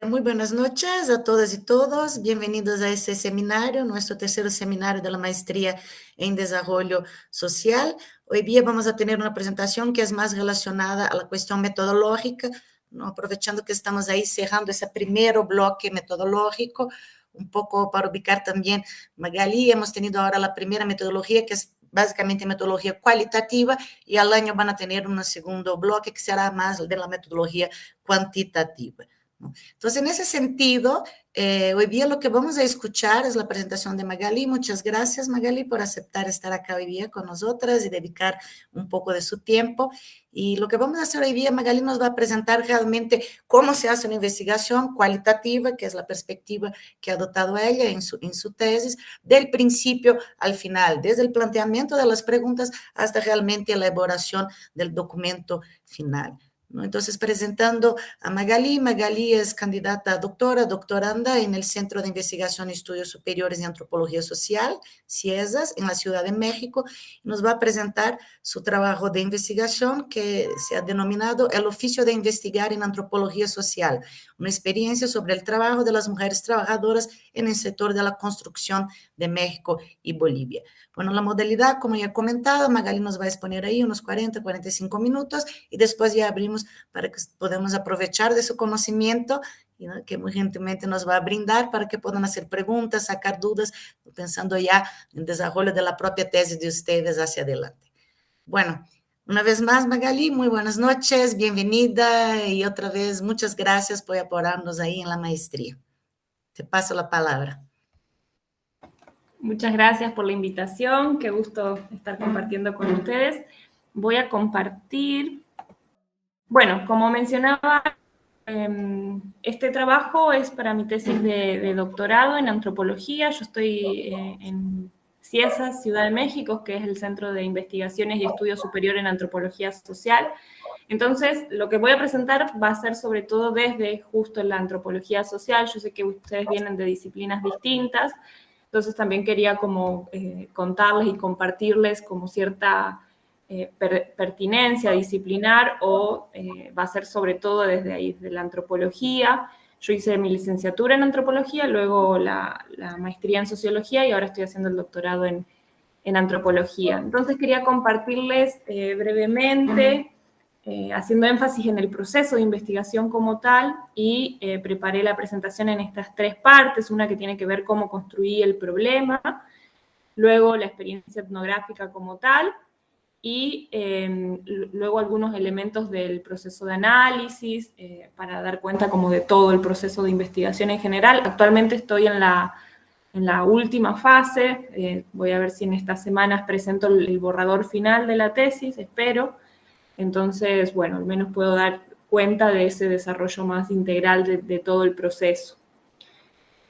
Muy buenas noches a todas y todos. Bienvenidos a este seminario, nuestro tercer seminario de la Maestría en Desarrollo Social. Hoy día vamos a tener una presentación que es más relacionada a la cuestión metodológica, ¿no? Aprovechando que estamos ahí cerrando ese primer bloque metodológico, un poco para ubicar también Magali. Hemos tenido ahora la primera metodología, que es básicamente metodología cualitativa, y al año van a tener un segundo bloque que será más de la metodología cuantitativa. Entonces, en ese sentido, hoy día lo que vamos a escuchar es la presentación de Magali. Muchas gracias, Magali, por aceptar estar acá hoy día con nosotras y dedicar un poco de su tiempo. Y lo que vamos a hacer hoy día, Magali nos va a presentar realmente cómo se hace una investigación cualitativa, que es la perspectiva que ha adoptado ella en su tesis, del principio al final, desde el planteamiento de las preguntas hasta realmente la elaboración del documento final, ¿no? Entonces, presentando a Magali. Magali es candidata a doctoranda en el Centro de Investigación y Estudios Superiores de Antropología Social, CIESAS, en la Ciudad de México. Nos va a presentar su trabajo de investigación que se ha denominado El oficio de investigar en antropología social, una experiencia sobre el trabajo de las mujeres trabajadoras en el sector de la construcción de México y Bolivia. Bueno, la modalidad, como ya he comentado, Magali nos va a exponer ahí unos 40, 45 minutos y después ya abrimos para que podamos aprovechar de su conocimiento, ¿no?, que muy gentilmente nos va a brindar para que puedan hacer preguntas, sacar dudas, pensando ya en el desarrollo de la propia tesis de ustedes hacia adelante. Bueno, una vez más, Magali, muy buenas noches, bienvenida y otra vez muchas gracias por apoyarnos ahí en la maestría. Te paso la palabra. Muchas gracias por la invitación, qué gusto estar compartiendo con ustedes. Voy a compartir. Bueno, como mencionaba, este trabajo es para mi tesis de doctorado en antropología. Yo estoy en CIESAS, Ciudad de México, que es el Centro de Investigaciones y Estudios Superior en Antropología Social. Entonces, lo que voy a presentar va a ser sobre todo desde justo la antropología social. Yo sé que ustedes vienen de disciplinas distintas, entonces también quería como contarles y compartirles como cierta pertinencia disciplinar o va a ser sobre todo desde ahí, desde la antropología. Yo hice mi licenciatura en antropología, luego la maestría en sociología y ahora estoy haciendo el doctorado en antropología. Entonces quería compartirles brevemente, haciendo énfasis en el proceso de investigación como tal, y preparé la presentación en estas tres partes, una que tiene que ver cómo construí el problema, luego la experiencia etnográfica como tal, y luego algunos elementos del proceso de análisis para dar cuenta como de todo el proceso de investigación en general. Actualmente estoy en la última fase, voy a ver si en estas semanas presento el borrador final de la tesis, espero. Entonces, bueno, al menos puedo dar cuenta de ese desarrollo más integral de todo el proceso.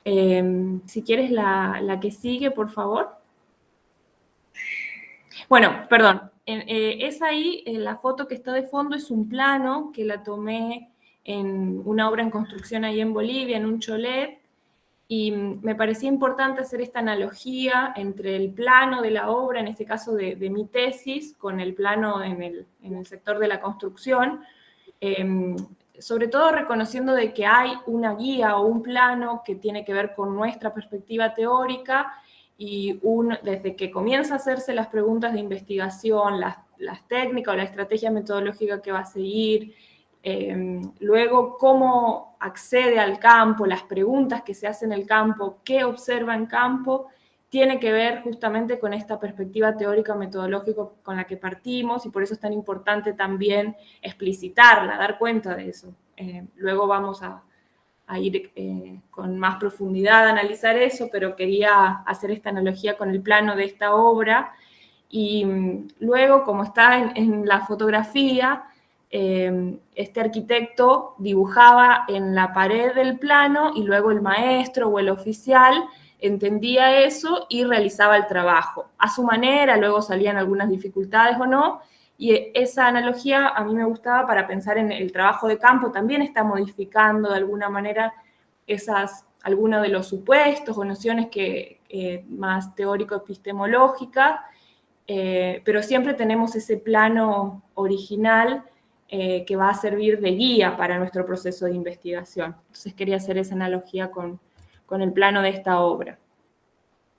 Si quieres la que sigue, por favor. Bueno, perdón, es ahí, la foto que está de fondo es un plano que la tomé en una obra en construcción ahí en Bolivia, en un cholet, y me parecía importante hacer esta analogía entre el plano de la obra, en este caso de mi tesis, con el plano en el sector de la construcción, sobre todo reconociendo de que hay una guía o un plano que tiene que ver con nuestra perspectiva teórica, y desde que comienza a hacerse las preguntas de investigación, las técnicas o la estrategia metodológica que va a seguir, luego cómo accede al campo, las preguntas que se hacen en el campo, qué observa en campo, tiene que ver justamente con esta perspectiva teórica metodológica con la que partimos, y por eso es tan importante también explicitarla, dar cuenta de eso. Luego vamos a ir con más profundidad a analizar eso, pero quería hacer esta analogía con el plano de esta obra. Y luego, como está en la fotografía, este arquitecto dibujaba en la pared del plano y luego el maestro o el oficial entendía eso y realizaba el trabajo a su manera. Luego salían algunas dificultades o no, y esa analogía a mí me gustaba para pensar en el trabajo de campo. También está modificando de alguna manera algunos de los supuestos o nociones más teórico-epistemológicas, pero siempre tenemos ese plano original que va a servir de guía para nuestro proceso de investigación. Entonces quería hacer esa analogía con el plano de esta obra.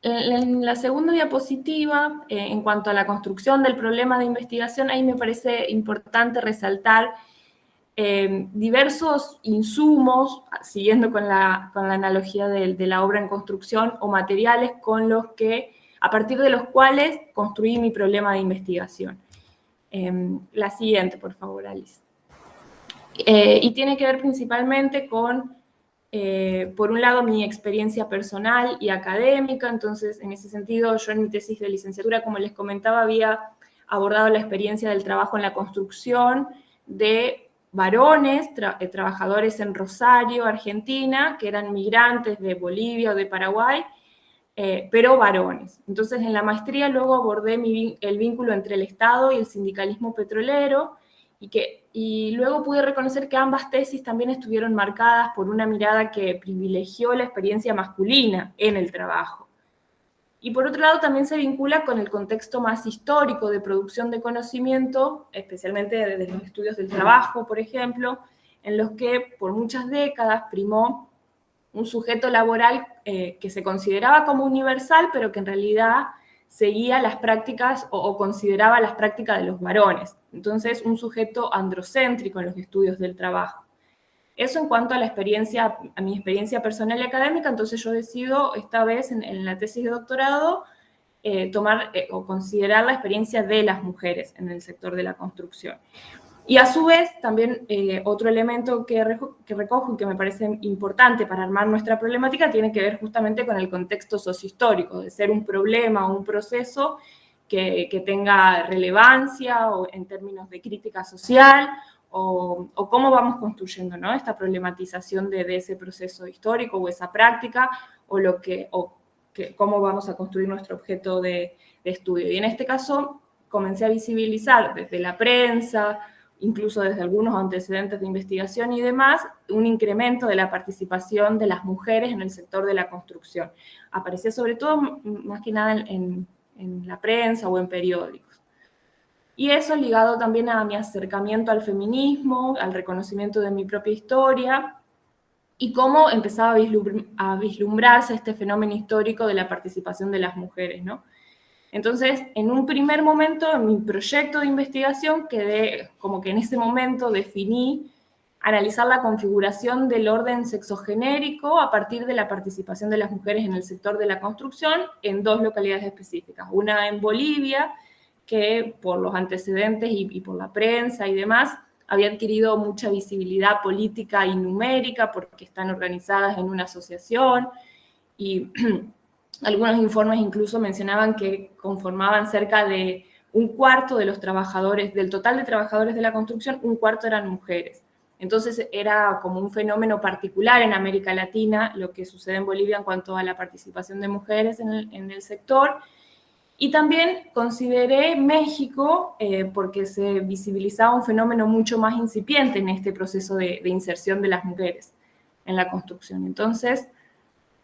En la segunda diapositiva, en cuanto a la construcción del problema de investigación, ahí me parece importante resaltar diversos insumos, siguiendo con la analogía de la obra en construcción, o materiales a partir de los cuales construí mi problema de investigación. La siguiente, por favor, Alice. Y tiene que ver principalmente con, por un lado, mi experiencia personal y académica. Entonces, en ese sentido, yo en mi tesis de licenciatura, como les comentaba, había abordado la experiencia del trabajo en la construcción de varones, trabajadores en Rosario, Argentina, que eran migrantes de Bolivia o de Paraguay, pero varones. Entonces, en la maestría luego abordé el vínculo entre el Estado y el sindicalismo petrolero, y luego pude reconocer que ambas tesis también estuvieron marcadas por una mirada que privilegió la experiencia masculina en el trabajo. Y por otro lado también se vincula con el contexto más histórico de producción de conocimiento, especialmente desde los estudios del trabajo, por ejemplo, en los que por muchas décadas primó un sujeto laboral que se consideraba como universal, pero que en realidad seguía las prácticas o consideraba las prácticas de los varones. Entonces, un sujeto androcéntrico en los estudios del trabajo. Eso en cuanto a mi experiencia personal y académica. Entonces yo decido esta vez en la tesis de doctorado tomar o considerar la experiencia de las mujeres en el sector de la construcción. Y a su vez, también otro elemento que recojo y que me parece importante para armar nuestra problemática tiene que ver justamente con el contexto sociohistórico, de ser un problema o un proceso que tenga relevancia o en términos de crítica social, o cómo vamos construyendo, ¿no?, esta problematización de ese proceso histórico o esa práctica, cómo vamos a construir nuestro objeto de estudio. Y en este caso comencé a visibilizar desde la prensa, incluso desde algunos antecedentes de investigación y demás, un incremento de la participación de las mujeres en el sector de la construcción. Aparecía sobre todo, más que nada, en la prensa o en periódicos. Y eso ligado también a mi acercamiento al feminismo, al reconocimiento de mi propia historia, y cómo empezaba a vislumbrarse este fenómeno histórico de la participación de las mujeres, ¿no? Entonces, en un primer momento, en mi proyecto de investigación, como que en ese momento definí analizar la configuración del orden sexogenérico a partir de la participación de las mujeres en el sector de la construcción en dos localidades específicas. Una en Bolivia, que por los antecedentes y por la prensa y demás, había adquirido mucha visibilidad política y numérica porque están organizadas en una asociación, y algunos informes incluso mencionaban que conformaban cerca de un cuarto de los trabajadores, del total de trabajadores de la construcción, un cuarto eran mujeres. Entonces era como un fenómeno particular en América Latina lo que sucede en Bolivia en cuanto a la participación de mujeres en el sector. Y también consideré México porque se visibilizaba un fenómeno mucho más incipiente en este proceso de inserción de las mujeres en la construcción. Entonces,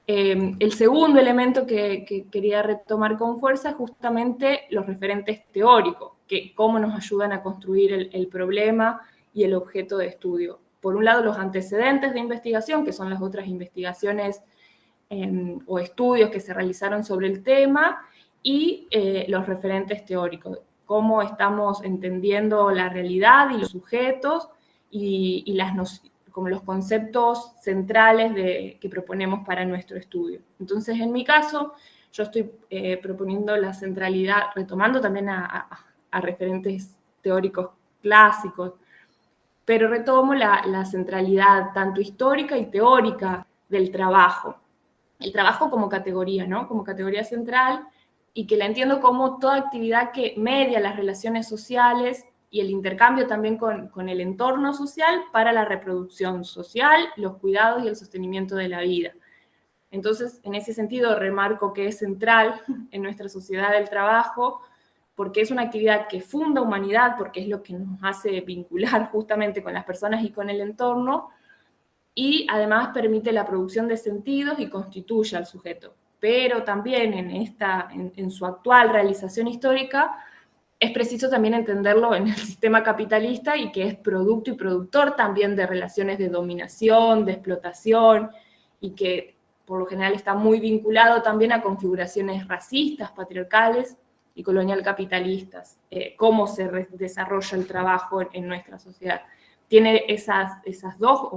el segundo elemento que quería retomar con fuerza es justamente los referentes teóricos, que cómo nos ayudan a construir el problema y el objeto de estudio. Por un lado, los antecedentes de investigación, que son las otras investigaciones o estudios que se realizaron sobre el tema, y los referentes teóricos, cómo estamos entendiendo la realidad y los sujetos y como los conceptos centrales que proponemos para nuestro estudio. Entonces, en mi caso, yo estoy proponiendo la centralidad, retomando también a referentes teóricos clásicos, pero retomo la centralidad tanto histórica y teórica del trabajo. El trabajo como categoría, ¿no?, como categoría central, y que la entiendo como toda actividad que media las relaciones sociales y el intercambio también con el entorno social para la reproducción social, los cuidados y el sostenimiento de la vida. Entonces, en ese sentido, remarco que es central en nuestra sociedad del trabajo, porque es una actividad que funda humanidad, porque es lo que nos hace vincular justamente con las personas y con el entorno, y además permite la producción de sentidos y constituye al sujeto. Pero también en su actual realización histórica es preciso también entenderlo en el sistema capitalista y que es producto y productor también de relaciones de dominación, de explotación, y que por lo general está muy vinculado también a configuraciones racistas, patriarcales y colonial capitalistas, cómo se desarrolla el trabajo en nuestra sociedad. Tiene esas dos,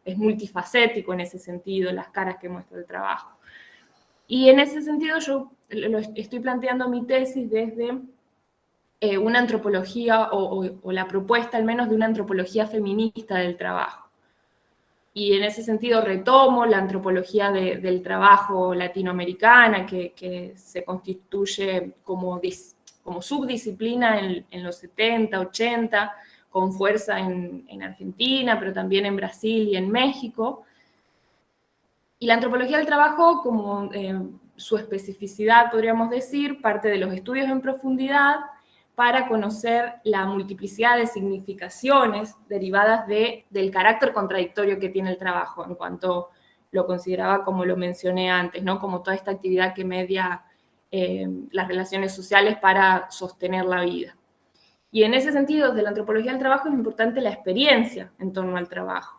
es multifacético en ese sentido, las caras que muestra el trabajo. Y en ese sentido yo estoy planteando mi tesis desde una antropología, o la propuesta al menos de una antropología feminista del trabajo. Y en ese sentido retomo la antropología del trabajo latinoamericana, que se constituye como subdisciplina en los 70, 80, con fuerza en Argentina, pero también en Brasil y en México. Y la antropología del trabajo, como su especificidad, podríamos decir, parte de los estudios en profundidad para conocer la multiplicidad de significaciones derivadas del carácter contradictorio que tiene el trabajo, en cuanto lo consideraba, como lo mencioné antes, ¿no? Como toda esta actividad que media las relaciones sociales para sostener la vida. Y en ese sentido, desde la antropología del trabajo es importante la experiencia en torno al trabajo.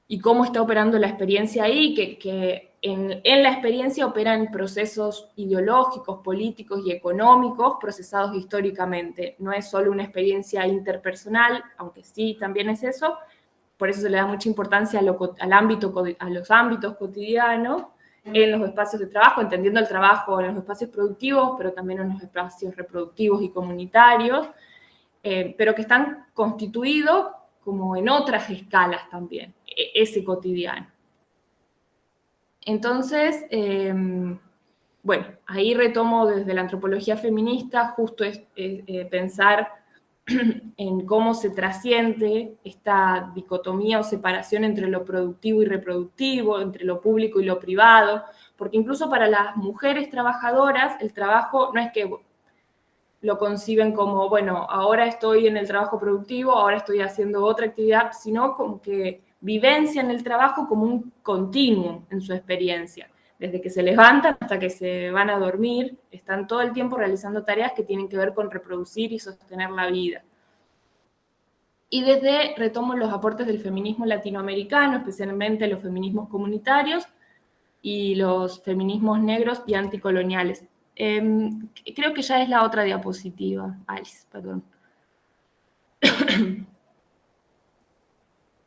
Y cómo está operando la experiencia ahí, que en la experiencia operan procesos ideológicos, políticos y económicos procesados históricamente. No es solo una experiencia interpersonal, aunque sí también es eso, por eso se le da mucha importancia a los ámbitos cotidianos en los espacios de trabajo, entendiendo el trabajo en los espacios productivos, pero también en los espacios reproductivos y comunitarios, pero que están constituidos como en otras escalas también, ese cotidiano. Entonces, bueno, ahí retomo desde la antropología feminista justo pensar en cómo se trasciende esta dicotomía o separación entre lo productivo y reproductivo, entre lo público y lo privado, porque incluso para las mujeres trabajadoras el trabajo no es que lo conciben como, bueno, ahora estoy en el trabajo productivo, ahora estoy haciendo otra actividad, sino como que vivencian el trabajo como un continuum en su experiencia. Desde que se levantan hasta que se van a dormir, están todo el tiempo realizando tareas que tienen que ver con reproducir y sostener la vida. Y retomo los aportes del feminismo latinoamericano, especialmente los feminismos comunitarios y los feminismos negros y anticoloniales. Creo que ya es la otra diapositiva, Alice, perdón.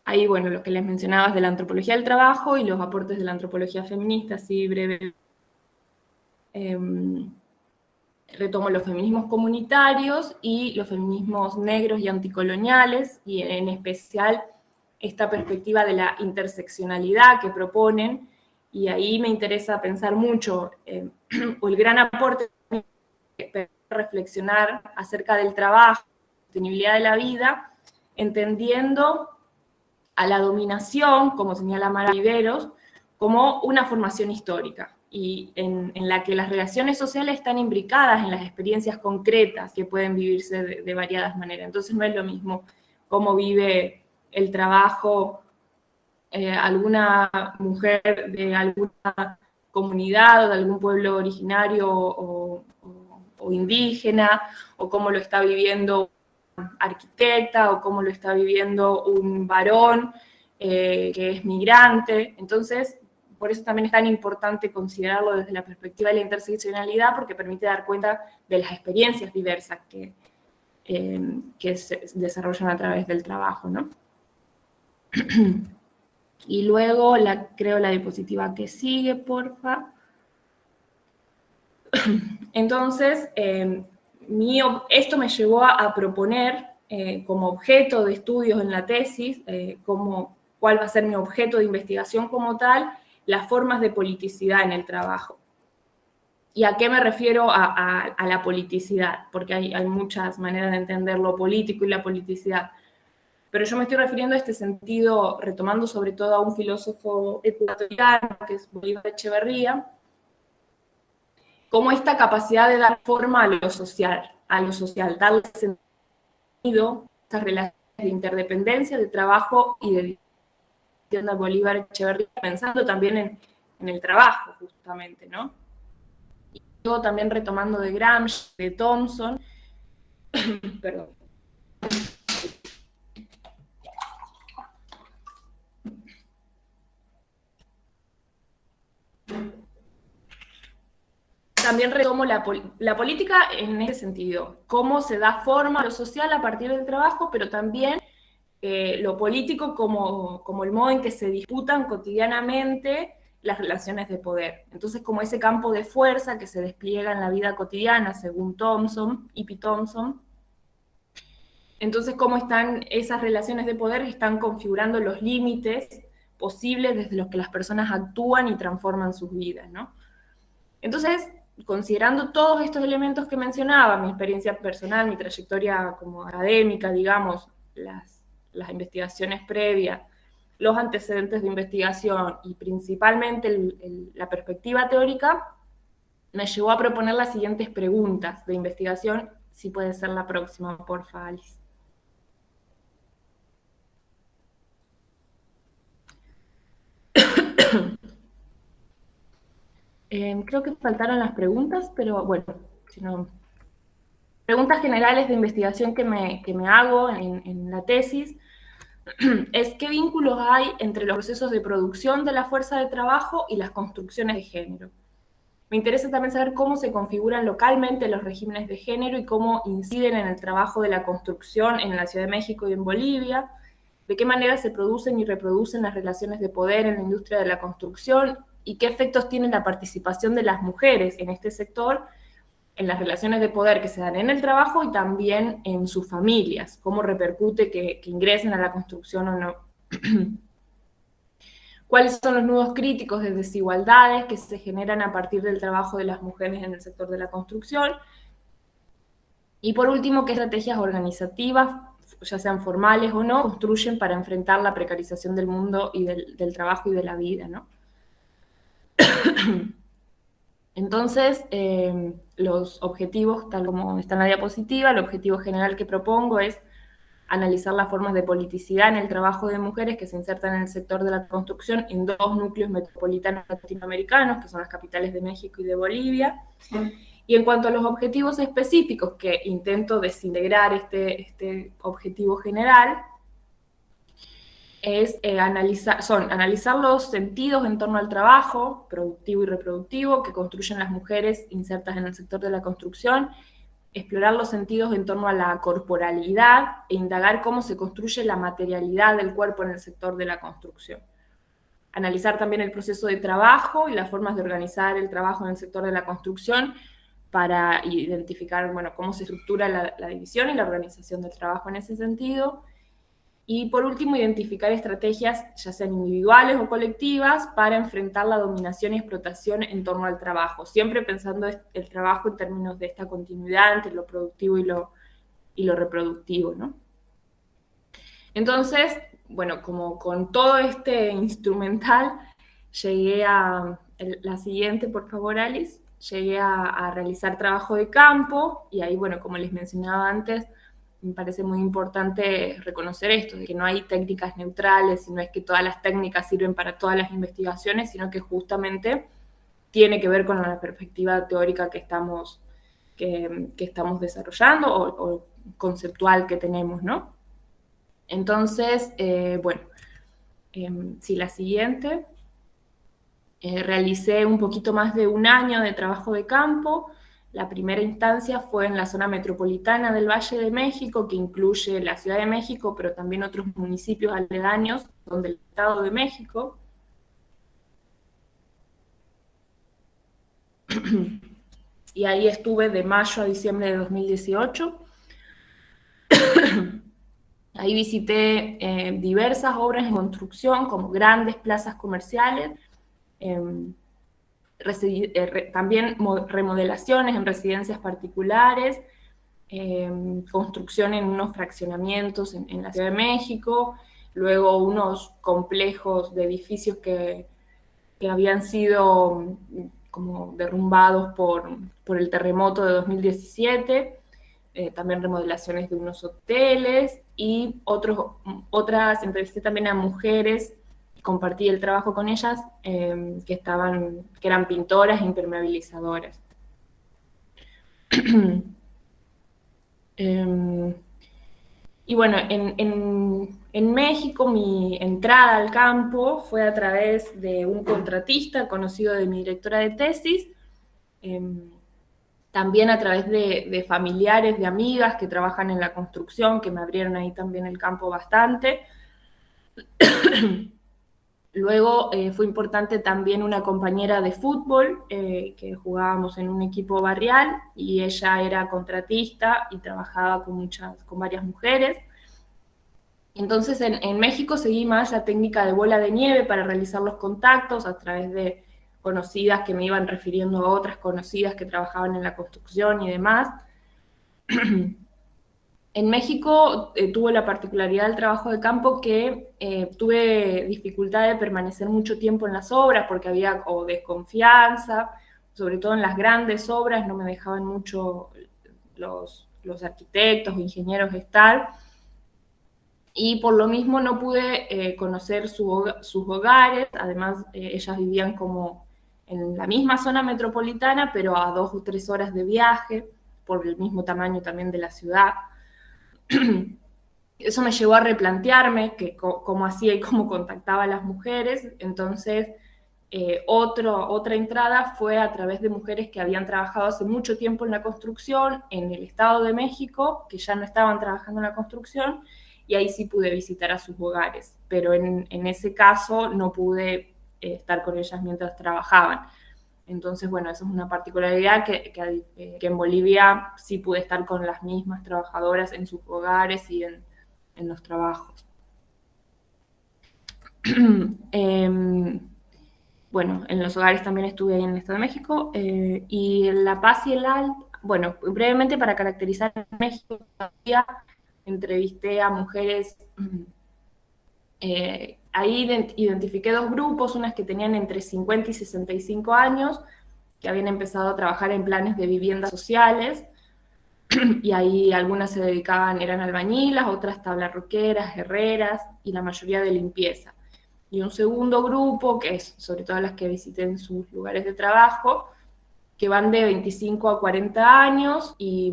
Ahí, bueno, lo que les mencionaba es de la antropología del trabajo y los aportes de la antropología feminista, así breve. Retomo los feminismos comunitarios y los feminismos negros y anticoloniales, y en especial esta perspectiva de la interseccionalidad que proponen, y ahí me interesa pensar mucho, o el gran aporte reflexionar acerca del trabajo, sostenibilidad de la vida, entendiendo a la dominación, como señala Mara Viveros, como una formación histórica, y en la que las relaciones sociales están imbricadas en las experiencias concretas que pueden vivirse de variadas maneras. Entonces no es lo mismo cómo vive el trabajo alguna mujer de alguna comunidad o de algún pueblo originario o indígena, o cómo lo está viviendo una arquitecta, o cómo lo está viviendo un varón que es migrante. Entonces, por eso también es tan importante considerarlo desde la perspectiva de la interseccionalidad, porque permite dar cuenta de las experiencias diversas que se desarrollan a través del trabajo, ¿no? Y luego, creo la diapositiva que sigue, porfa. Entonces, esto me llevó a proponer como objeto de estudios en la tesis, cuál va a ser mi objeto de investigación como tal, las formas de politicidad en el trabajo. ¿Y a qué me refiero a la politicidad? Porque hay muchas maneras de entender lo político y la politicidad. Pero yo me estoy refiriendo a este sentido, retomando sobre todo a un filósofo ecuatoriano, que es Bolívar Echeverría, como esta capacidad de dar forma a lo social, darle sentido, estas relaciones de interdependencia, de trabajo y de Bolívar Echeverría, pensando también en el trabajo, justamente, ¿no? Y luego también retomando de Gramsci, de Thompson, Perdón. También retomo la política en ese sentido, cómo se da forma a lo social a partir del trabajo, pero también lo político como el modo en que se disputan cotidianamente las relaciones de poder. Entonces, como ese campo de fuerza que se despliega en la vida cotidiana, según E.P. Thompson, entonces cómo están esas relaciones de poder, están configurando los límites posibles desde los que las personas actúan y transforman sus vidas, ¿no? Entonces, considerando todos estos elementos que mencionaba, mi experiencia personal, mi trayectoria como académica, digamos, las investigaciones previas, los antecedentes de investigación y principalmente la perspectiva teórica, me llevó a proponer las siguientes preguntas de investigación, si puede ser la próxima, porfa, Alice. Creo que faltaron las preguntas, pero bueno, si no... Preguntas generales de investigación que me hago en la tesis es qué vínculos hay entre los procesos de producción de la fuerza de trabajo y las construcciones de género. Me interesa también saber cómo se configuran localmente los regímenes de género y cómo inciden en el trabajo de la construcción en la Ciudad de México y en Bolivia, de qué manera se producen y reproducen las relaciones de poder en la industria de la construcción y qué efectos tiene la participación de las mujeres en este sector en las relaciones de poder que se dan en el trabajo y también en sus familias, cómo repercute que ingresen a la construcción o no. ¿Cuáles son los nudos críticos de desigualdades que se generan a partir del trabajo de las mujeres en el sector de la construcción? Y por último, ¿qué estrategias organizativas, ya sean formales o no, construyen para enfrentar la precarización del mundo y del trabajo y de la vida, ¿no? Entonces, los objetivos, tal como está en la diapositiva, el objetivo general que propongo es analizar las formas de politicidad en el trabajo de mujeres que se insertan en el sector de la construcción en dos núcleos metropolitanos latinoamericanos, que son las capitales de México y de Bolivia. Y en cuanto a los objetivos específicos, que intento desintegrar este objetivo general, es analizar los sentidos en torno al trabajo, productivo y reproductivo, que construyen las mujeres insertas en el sector de la construcción, explorar los sentidos en torno a la corporalidad e indagar cómo se construye la materialidad del cuerpo en el sector de la construcción. Analizar también el proceso de trabajo y las formas de organizar el trabajo en el sector de la construcción para identificar, bueno, cómo se estructura la división y la organización del trabajo en ese sentido. Y por último, identificar estrategias, ya sean individuales o colectivas, para enfrentar la dominación y explotación en torno al trabajo, siempre pensando el trabajo en términos de esta continuidad entre lo productivo y lo reproductivo, ¿no? Entonces, bueno, como con todo este instrumental, llegué a la siguiente, por favor, Alice. Llegué a realizar trabajo de campo y ahí, bueno, como les mencionaba antes, me parece muy importante reconocer esto, de que no hay técnicas neutrales, y no es que todas las técnicas sirven para todas las investigaciones, sino que justamente tiene que ver con la perspectiva teórica que estamos desarrollando o conceptual que tenemos, ¿no? Entonces, bueno, si la siguiente, realicé un poquito más de un año de trabajo de campo. La primera instancia fue en la zona metropolitana del Valle de México, que incluye la Ciudad de México, pero también otros municipios aledaños, son del Estado de México. Y ahí estuve de mayo a diciembre de 2018. Ahí visité diversas obras en construcción, como grandes plazas comerciales, también remodelaciones en residencias particulares, construcción en unos fraccionamientos en la Ciudad de México, luego unos complejos de edificios que habían sido como derrumbados por el terremoto de 2017, también remodelaciones de unos hoteles y otras, entrevisté también a mujeres, compartí el trabajo con ellas, que eran pintoras e impermeabilizadoras. Y bueno, en México mi entrada al campo fue a través de un contratista conocido de mi directora de tesis, también a través de familiares, de amigas que trabajan en la construcción, que me abrieron ahí también el campo bastante. Luego fue importante también una compañera de fútbol, que jugábamos en un equipo barrial, y ella era contratista y trabajaba con varias mujeres. Entonces en México seguí más la técnica de bola de nieve para realizar los contactos a través de conocidas que me iban refiriendo a otras conocidas que trabajaban en la construcción y demás. En México tuve la particularidad del trabajo de campo que tuve dificultad de permanecer mucho tiempo en las obras porque había o desconfianza, sobre todo en las grandes obras no me dejaban mucho los arquitectos o ingenieros estar, y por lo mismo no pude conocer sus hogares. Además ellas vivían como en la misma zona metropolitana, pero a 2 o 3 horas de viaje, por el mismo tamaño también de la ciudad. Eso me llevó a replantearme cómo hacía y cómo contactaba a las mujeres. Entonces, otra entrada fue a través de mujeres que habían trabajado hace mucho tiempo en la construcción, en el Estado de México, que ya no estaban trabajando en la construcción, y ahí sí pude visitar a sus hogares. Pero en ese caso no pude estar con ellas mientras trabajaban. Entonces, bueno, eso es una particularidad que en Bolivia sí pude estar con las mismas trabajadoras en sus hogares y en los trabajos. Bueno, en los hogares también estuve ahí en el Estado de México, y en La Paz y el Alto, bueno, brevemente para caracterizar México, todavía entrevisté a mujeres. Ahí identifiqué 2 grupos, unas que tenían entre 50 y 65 años, que habían empezado a trabajar en planes de viviendas sociales, y ahí algunas se dedicaban, eran albañilas, otras tablarroqueras, herreras, y la mayoría de limpieza. Y un segundo grupo, que es sobre todo las que visité en sus lugares de trabajo, que van de 25 a 40 años, y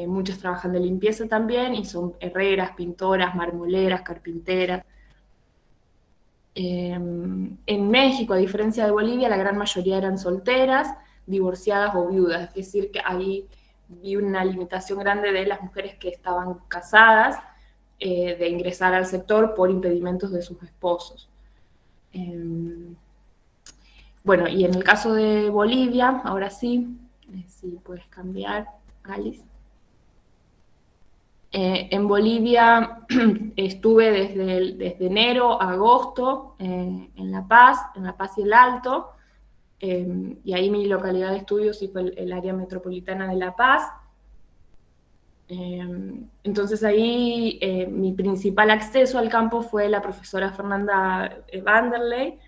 muchas trabajan de limpieza también, y son herreras, pintoras, marmoleras, carpinteras. En México, a diferencia de Bolivia, la gran mayoría eran solteras, divorciadas o viudas, es decir, que ahí vi una limitación grande de las mujeres que estaban casadas, de ingresar al sector por impedimentos de sus esposos. Bueno, y en el caso de Bolivia, ahora sí, si puedes cambiar, Alice. En Bolivia estuve desde enero a agosto en La Paz y el Alto, y ahí mi localidad de estudio sí fue el área metropolitana de La Paz. Entonces ahí mi principal acceso al campo fue la profesora Fernanda Vanderlei,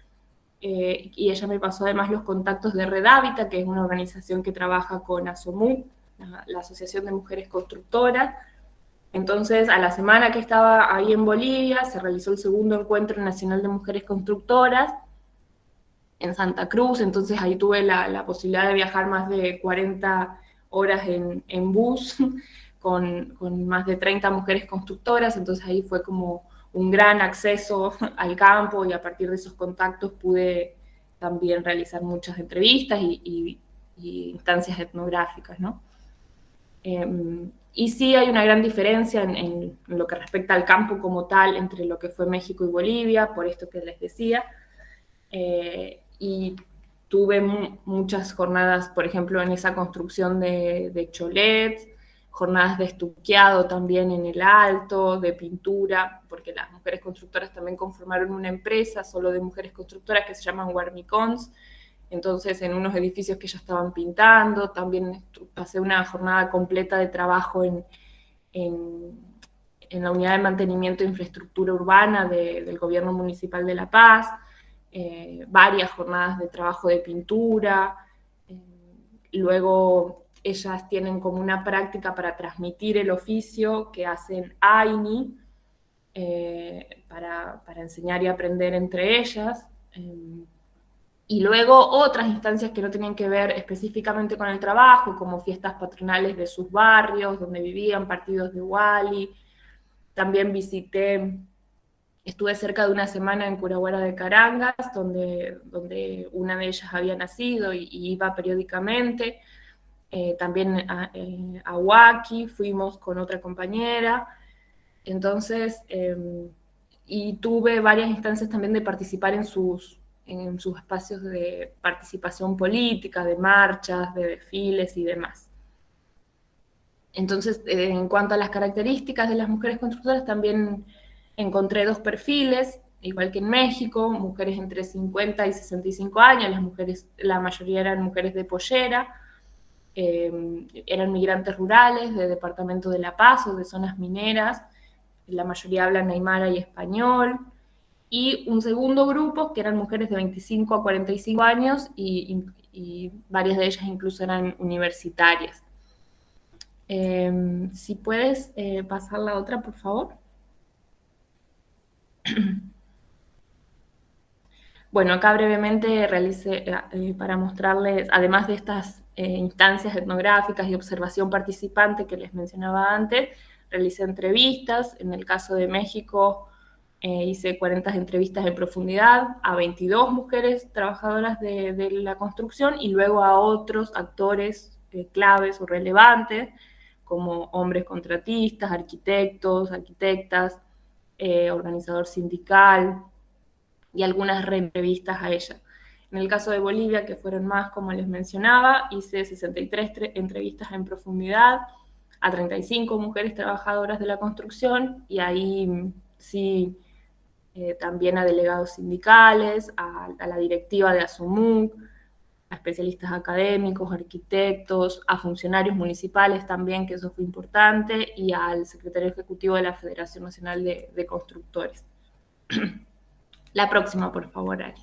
y ella me pasó además los contactos de Red Hábitat, que es una organización que trabaja con ASOMU, la Asociación de Mujeres Constructoras. Entonces, a la semana que estaba ahí en Bolivia, se realizó el segundo encuentro nacional de mujeres constructoras en Santa Cruz. Entonces ahí tuve la posibilidad de viajar más de 40 horas en bus con más de 30 mujeres constructoras. Entonces ahí fue como un gran acceso al campo, y a partir de esos contactos pude también realizar muchas entrevistas y instancias etnográficas, ¿no? Y sí hay una gran diferencia en lo que respecta al campo como tal entre lo que fue México y Bolivia, por esto que les decía. Y tuve muchas jornadas, por ejemplo, en esa construcción de cholets, jornadas de estuqueado también en el Alto, de pintura, porque las mujeres constructoras también conformaron una empresa solo de mujeres constructoras que se llaman Guarmicons. Entonces, en unos edificios que ya estaban pintando, también pasé una jornada completa de trabajo en la unidad de mantenimiento de infraestructura urbana del gobierno municipal de La Paz, varias jornadas de trabajo de pintura. Luego ellas tienen como una práctica para transmitir el oficio que hacen AINI, para enseñar y aprender entre ellas. Y luego otras instancias que no tenían que ver específicamente con el trabajo, como fiestas patronales de sus barrios, donde vivían, partidos de Wally. También estuve cerca de una semana en Curahuara de Carangas, donde una de ellas había nacido y iba periódicamente. También a Huaki fuimos con otra compañera. Entonces, y tuve varias instancias también de participar en sus espacios de participación política, de marchas, de desfiles y demás. Entonces, en cuanto a las características de las mujeres constructoras, también encontré dos perfiles, igual que en México, mujeres entre 50 y 65 años, la mayoría eran mujeres de pollera, eran migrantes rurales de departamento de La Paz o de zonas mineras, la mayoría hablan aymara y español, y un segundo grupo que eran mujeres de 25 a 45 años y varias de ellas incluso eran universitarias. Si puedes pasar la otra, por favor. Bueno, acá brevemente realicé, para mostrarles, además de estas instancias etnográficas y observación participante que les mencionaba antes, realicé entrevistas. En el caso de México, hice 40 entrevistas en profundidad a 22 mujeres trabajadoras de la construcción y luego a otros actores claves o relevantes, como hombres contratistas, arquitectos, arquitectas, organizador sindical, y algunas reentrevistas a ella. En el caso de Bolivia, que fueron más, como les mencionaba, hice 63 entrevistas en profundidad a 35 mujeres trabajadoras de la construcción y ahí sí también a delegados sindicales, a la directiva de ASUMUC, a especialistas académicos, arquitectos, a funcionarios municipales también, que eso fue importante, y al secretario ejecutivo de la Federación Nacional de Constructores. La próxima, por favor, Ari.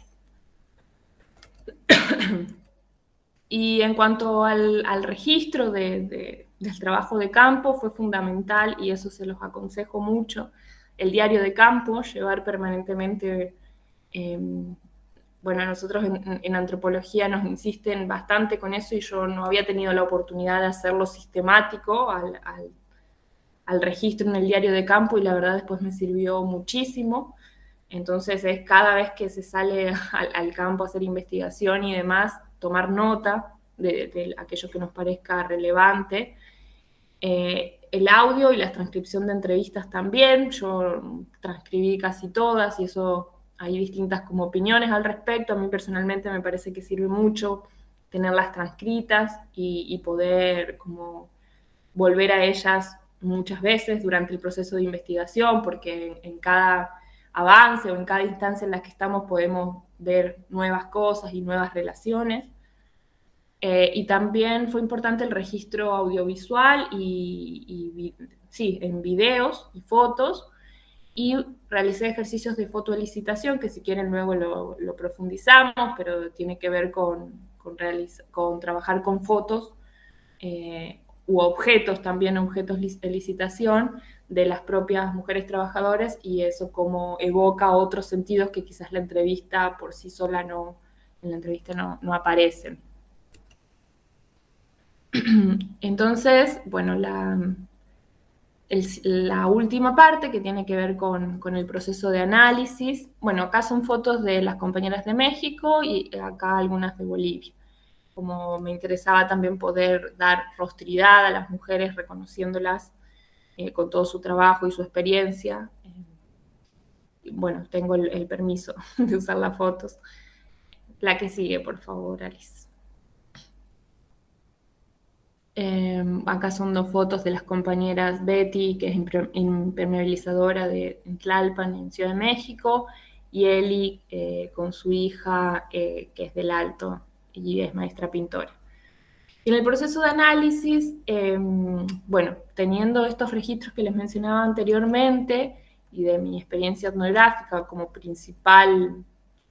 Y en cuanto al registro del trabajo de campo, fue fundamental, y eso se los aconsejo mucho, el diario de campo, llevar permanentemente, bueno, nosotros en antropología nos insisten bastante con eso, y yo no había tenido la oportunidad de hacerlo sistemático al registro en el diario de campo, y la verdad después me sirvió muchísimo. Entonces es cada vez que se sale al campo a hacer investigación y demás, tomar nota de aquello que nos parezca relevante. El audio y la transcripción de entrevistas también, yo transcribí casi todas y eso hay distintas como opiniones al respecto. A mí personalmente me parece que sirve mucho tenerlas transcritas y poder como volver a ellas muchas veces durante el proceso de investigación, porque en cada avance o en cada instancia en la que estamos podemos ver nuevas cosas y nuevas relaciones. Y también fue importante el registro audiovisual sí, en videos y fotos, y realicé ejercicios de fotoelicitación, que si quieren luego lo profundizamos, pero tiene que ver con trabajar con fotos u objetos, también objetos de licitación de las propias mujeres trabajadoras, y eso como evoca otros sentidos que quizás la entrevista por sí sola en la entrevista no aparecen. Entonces, bueno, la última parte que tiene que ver con el proceso de análisis, bueno, acá son fotos de las compañeras de México y acá algunas de Bolivia. Como me interesaba también poder dar rostridad a las mujeres, reconociéndolas con todo su trabajo y su experiencia. Bueno, tengo el permiso de usar las fotos. La que sigue, por favor, Alice. Acá son dos fotos de las compañeras Betty, que es impermeabilizadora en Tlalpan, en Ciudad de México, y Eli con su hija, que es del Alto, y es maestra pintora. En el proceso de análisis, bueno, teniendo estos registros que les mencionaba anteriormente y de mi experiencia etnográfica como principal,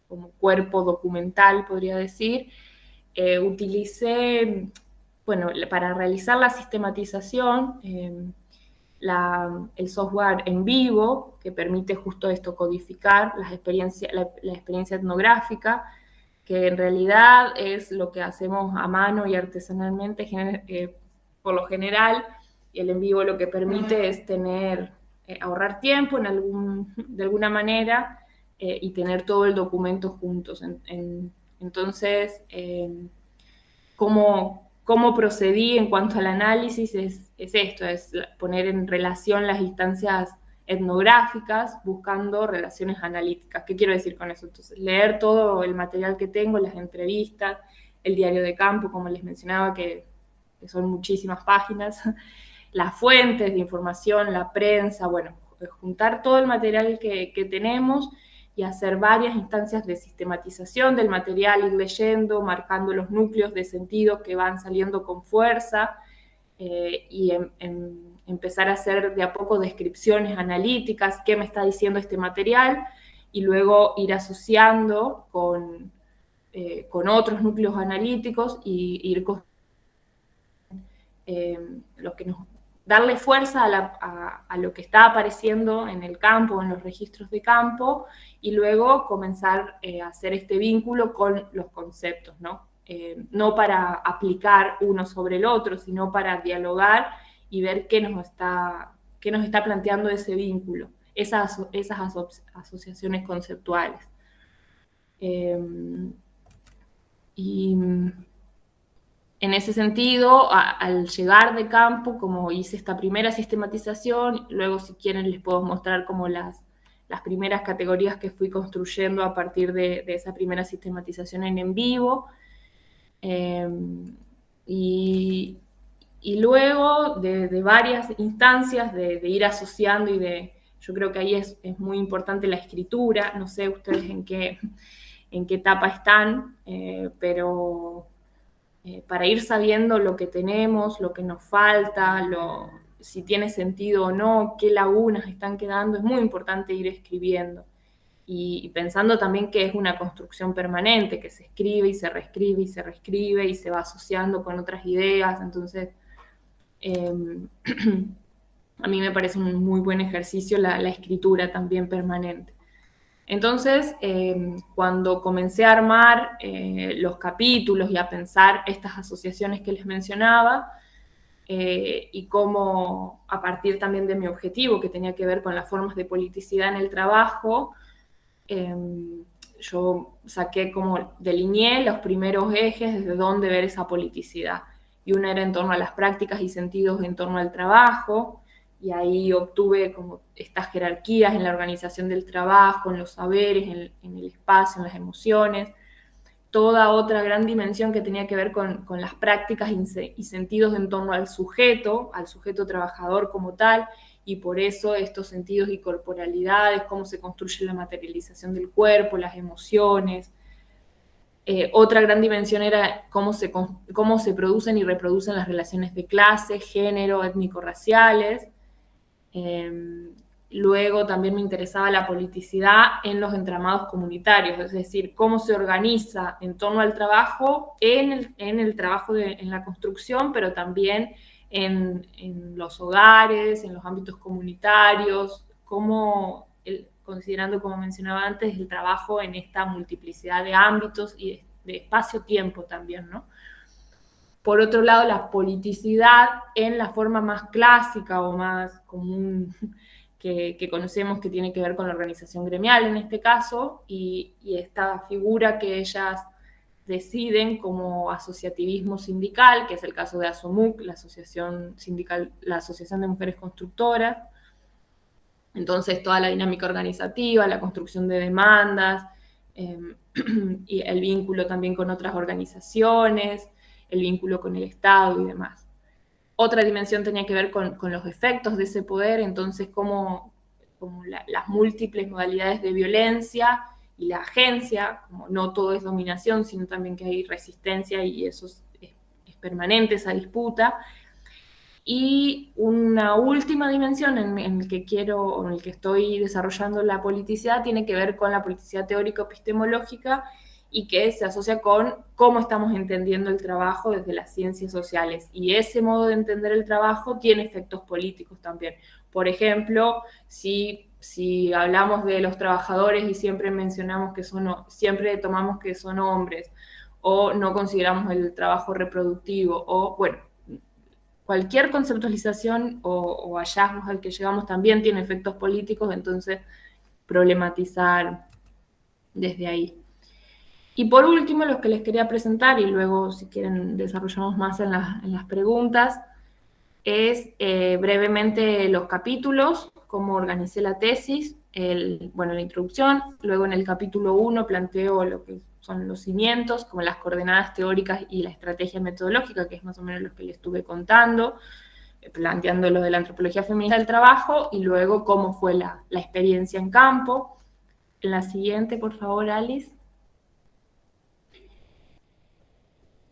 como cuerpo documental, podría decir, utilicé, bueno, para realizar la sistematización, el software en vivo, que permite justo esto, codificar la experiencia etnográfica, que en realidad es lo que hacemos a mano y artesanalmente por lo general, y el en vivo lo que permite es ahorrar tiempo de alguna manera y tener todo el documento juntos. Entonces, cómo procedí en cuanto al análisis es esto, es poner en relación las instancias etnográficas buscando relaciones analíticas. ¿Qué quiero decir con eso? Entonces, leer todo el material que tengo, las entrevistas, el diario de campo, como les mencionaba, que son muchísimas páginas, las fuentes de información, la prensa, bueno, juntar todo el material que tenemos y hacer varias instancias de sistematización del material, ir leyendo, marcando los núcleos de sentido que van saliendo con fuerza y empezar a hacer de a poco descripciones analíticas, qué me está diciendo este material, y luego ir asociando con otros núcleos analíticos y ir lo que nos darle fuerza a lo que está apareciendo en el campo, en los registros de campo, y luego comenzar a hacer este vínculo con los conceptos, ¿no? No para aplicar uno sobre el otro, sino para dialogar y ver qué nos está planteando ese vínculo, esas asociaciones conceptuales. Y en ese sentido, al llegar de campo, como hice esta primera sistematización, luego si quieren les puedo mostrar como las primeras categorías que fui construyendo a partir de esa primera sistematización en vivo. Y luego de varias instancias de ir asociando yo creo que ahí es muy importante la escritura, no sé ustedes en qué etapa están, pero para ir sabiendo lo que tenemos, lo que nos falta, si tiene sentido o no, qué lagunas están quedando, es muy importante ir escribiendo. Y pensando también que es una construcción permanente, que se escribe y se reescribe y se reescribe y se va asociando con otras ideas. Entonces, a mí me parece un muy buen ejercicio la escritura también permanente. Entonces, cuando comencé a armar los capítulos y a pensar estas asociaciones que les mencionaba, y cómo a partir también de mi objetivo, que tenía que ver con las formas de politicidad en el trabajo, yo delineé los primeros ejes desde dónde ver esa politicidad. Y una era en torno a las prácticas y sentidos en torno al trabajo, y ahí obtuve como estas jerarquías en la organización del trabajo, en los saberes, en el espacio, en las emociones. Toda otra gran dimensión que tenía que ver con las prácticas y sentidos en torno al sujeto trabajador como tal, y por eso estos sentidos y corporalidades, cómo se construye la materialización del cuerpo, las emociones. Otra gran dimensión era cómo se producen y reproducen las relaciones de clase, género, étnico-raciales. Luego también me interesaba la politicidad en los entramados comunitarios, es decir, cómo se organiza en torno al trabajo, en el trabajo en la construcción, pero también en los hogares, en los ámbitos comunitarios, considerando, como mencionaba antes, el trabajo en esta multiplicidad de ámbitos y de espacio-tiempo también, ¿no? Por otro lado, la politicidad en la forma más clásica o más común que conocemos, que tiene que ver con la organización gremial en este caso, y esta figura que ellas deciden como asociativismo sindical, que es el caso de ASOMUC, la Asociación de Mujeres Constructoras. Entonces, toda la dinámica organizativa, la construcción de demandas, y el vínculo también con otras organizaciones, el vínculo con el Estado y demás. Otra dimensión tenía que ver con los efectos de ese poder, entonces como las múltiples modalidades de violencia y la agencia, como no todo es dominación, sino también que hay resistencia y eso es permanente, esa disputa. Y una última dimensión en el que estoy desarrollando la politicidad tiene que ver con la politicidad teórico-epistemológica y que se asocia con cómo estamos entendiendo el trabajo desde las ciencias sociales. Y ese modo de entender el trabajo tiene efectos políticos también. Por ejemplo, si hablamos de los trabajadores y siempre mencionamos que siempre tomamos que son hombres, o no consideramos el trabajo reproductivo, o bueno, cualquier conceptualización o hallazgos al que llegamos también tiene efectos políticos, entonces problematizar desde ahí. Y por último, los que les quería presentar, y luego si quieren desarrollamos más en las preguntas, es brevemente los capítulos, cómo organicé la tesis, la introducción, luego en el capítulo 1 planteo lo que son los cimientos, como las coordenadas teóricas y la estrategia metodológica, que es más o menos lo que les estuve contando, planteando lo de la antropología feminista del trabajo, y luego cómo fue la experiencia en campo. En la siguiente, por favor, Alice.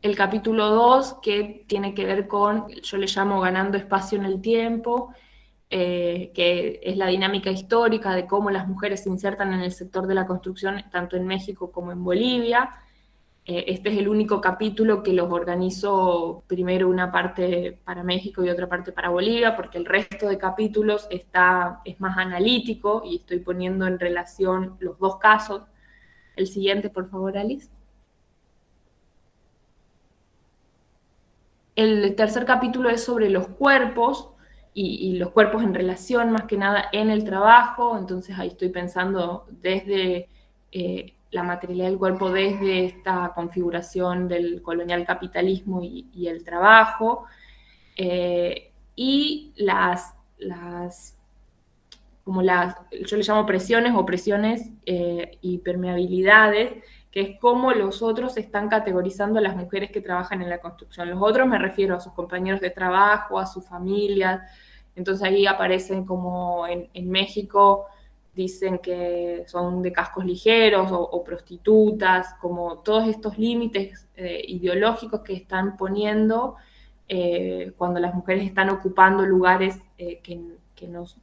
El capítulo 2, que tiene que ver con, yo le llamo ganando espacio en el tiempo, que es la dinámica histórica de cómo las mujeres se insertan en el sector de la construcción, tanto en México como en Bolivia. Este es el único capítulo que los organizo primero una parte para México y otra parte para Bolivia, porque el resto de capítulos es más analítico y estoy poniendo en relación los dos casos. El siguiente, por favor, Alice. El tercer capítulo es sobre los cuerpos y los cuerpos en relación más que nada en el trabajo, entonces ahí estoy pensando desde la materialidad del cuerpo, desde esta configuración del colonial capitalismo y el trabajo, y yo le llamo presiones o presiones y permeabilidades, que es cómo los otros están categorizando a las mujeres que trabajan en la construcción. Los otros me refiero a sus compañeros de trabajo, a sus familias. Entonces ahí aparecen como en México dicen que son de cascos ligeros o prostitutas, como todos estos límites ideológicos que están poniendo cuando las mujeres están ocupando lugares que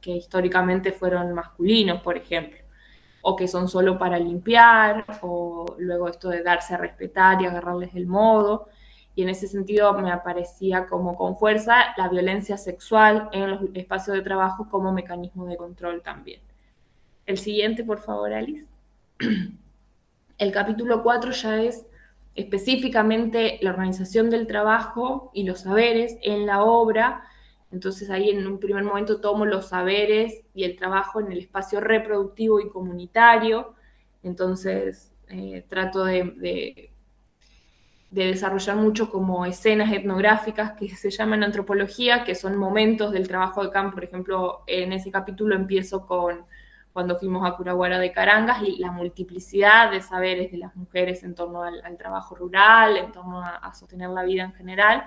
históricamente fueron masculinos, por ejemplo, o que son solo para limpiar, o luego esto de darse a respetar y agarrarles el modo. Y en ese sentido me aparecía como con fuerza la violencia sexual en los espacios de trabajo como mecanismo de control también. El siguiente, por favor, Alice. El capítulo 4 ya es específicamente la organización del trabajo y los saberes en la obra. Entonces ahí en un primer momento tomo los saberes y el trabajo en el espacio reproductivo y comunitario. Entonces trato de desarrollar mucho como escenas etnográficas que se llaman antropología, que son momentos del trabajo de campo. Por ejemplo, en ese capítulo empiezo con cuando fuimos a Curaguara de Carangas y la multiplicidad de saberes de las mujeres en torno al trabajo rural, en torno a sostener la vida en general.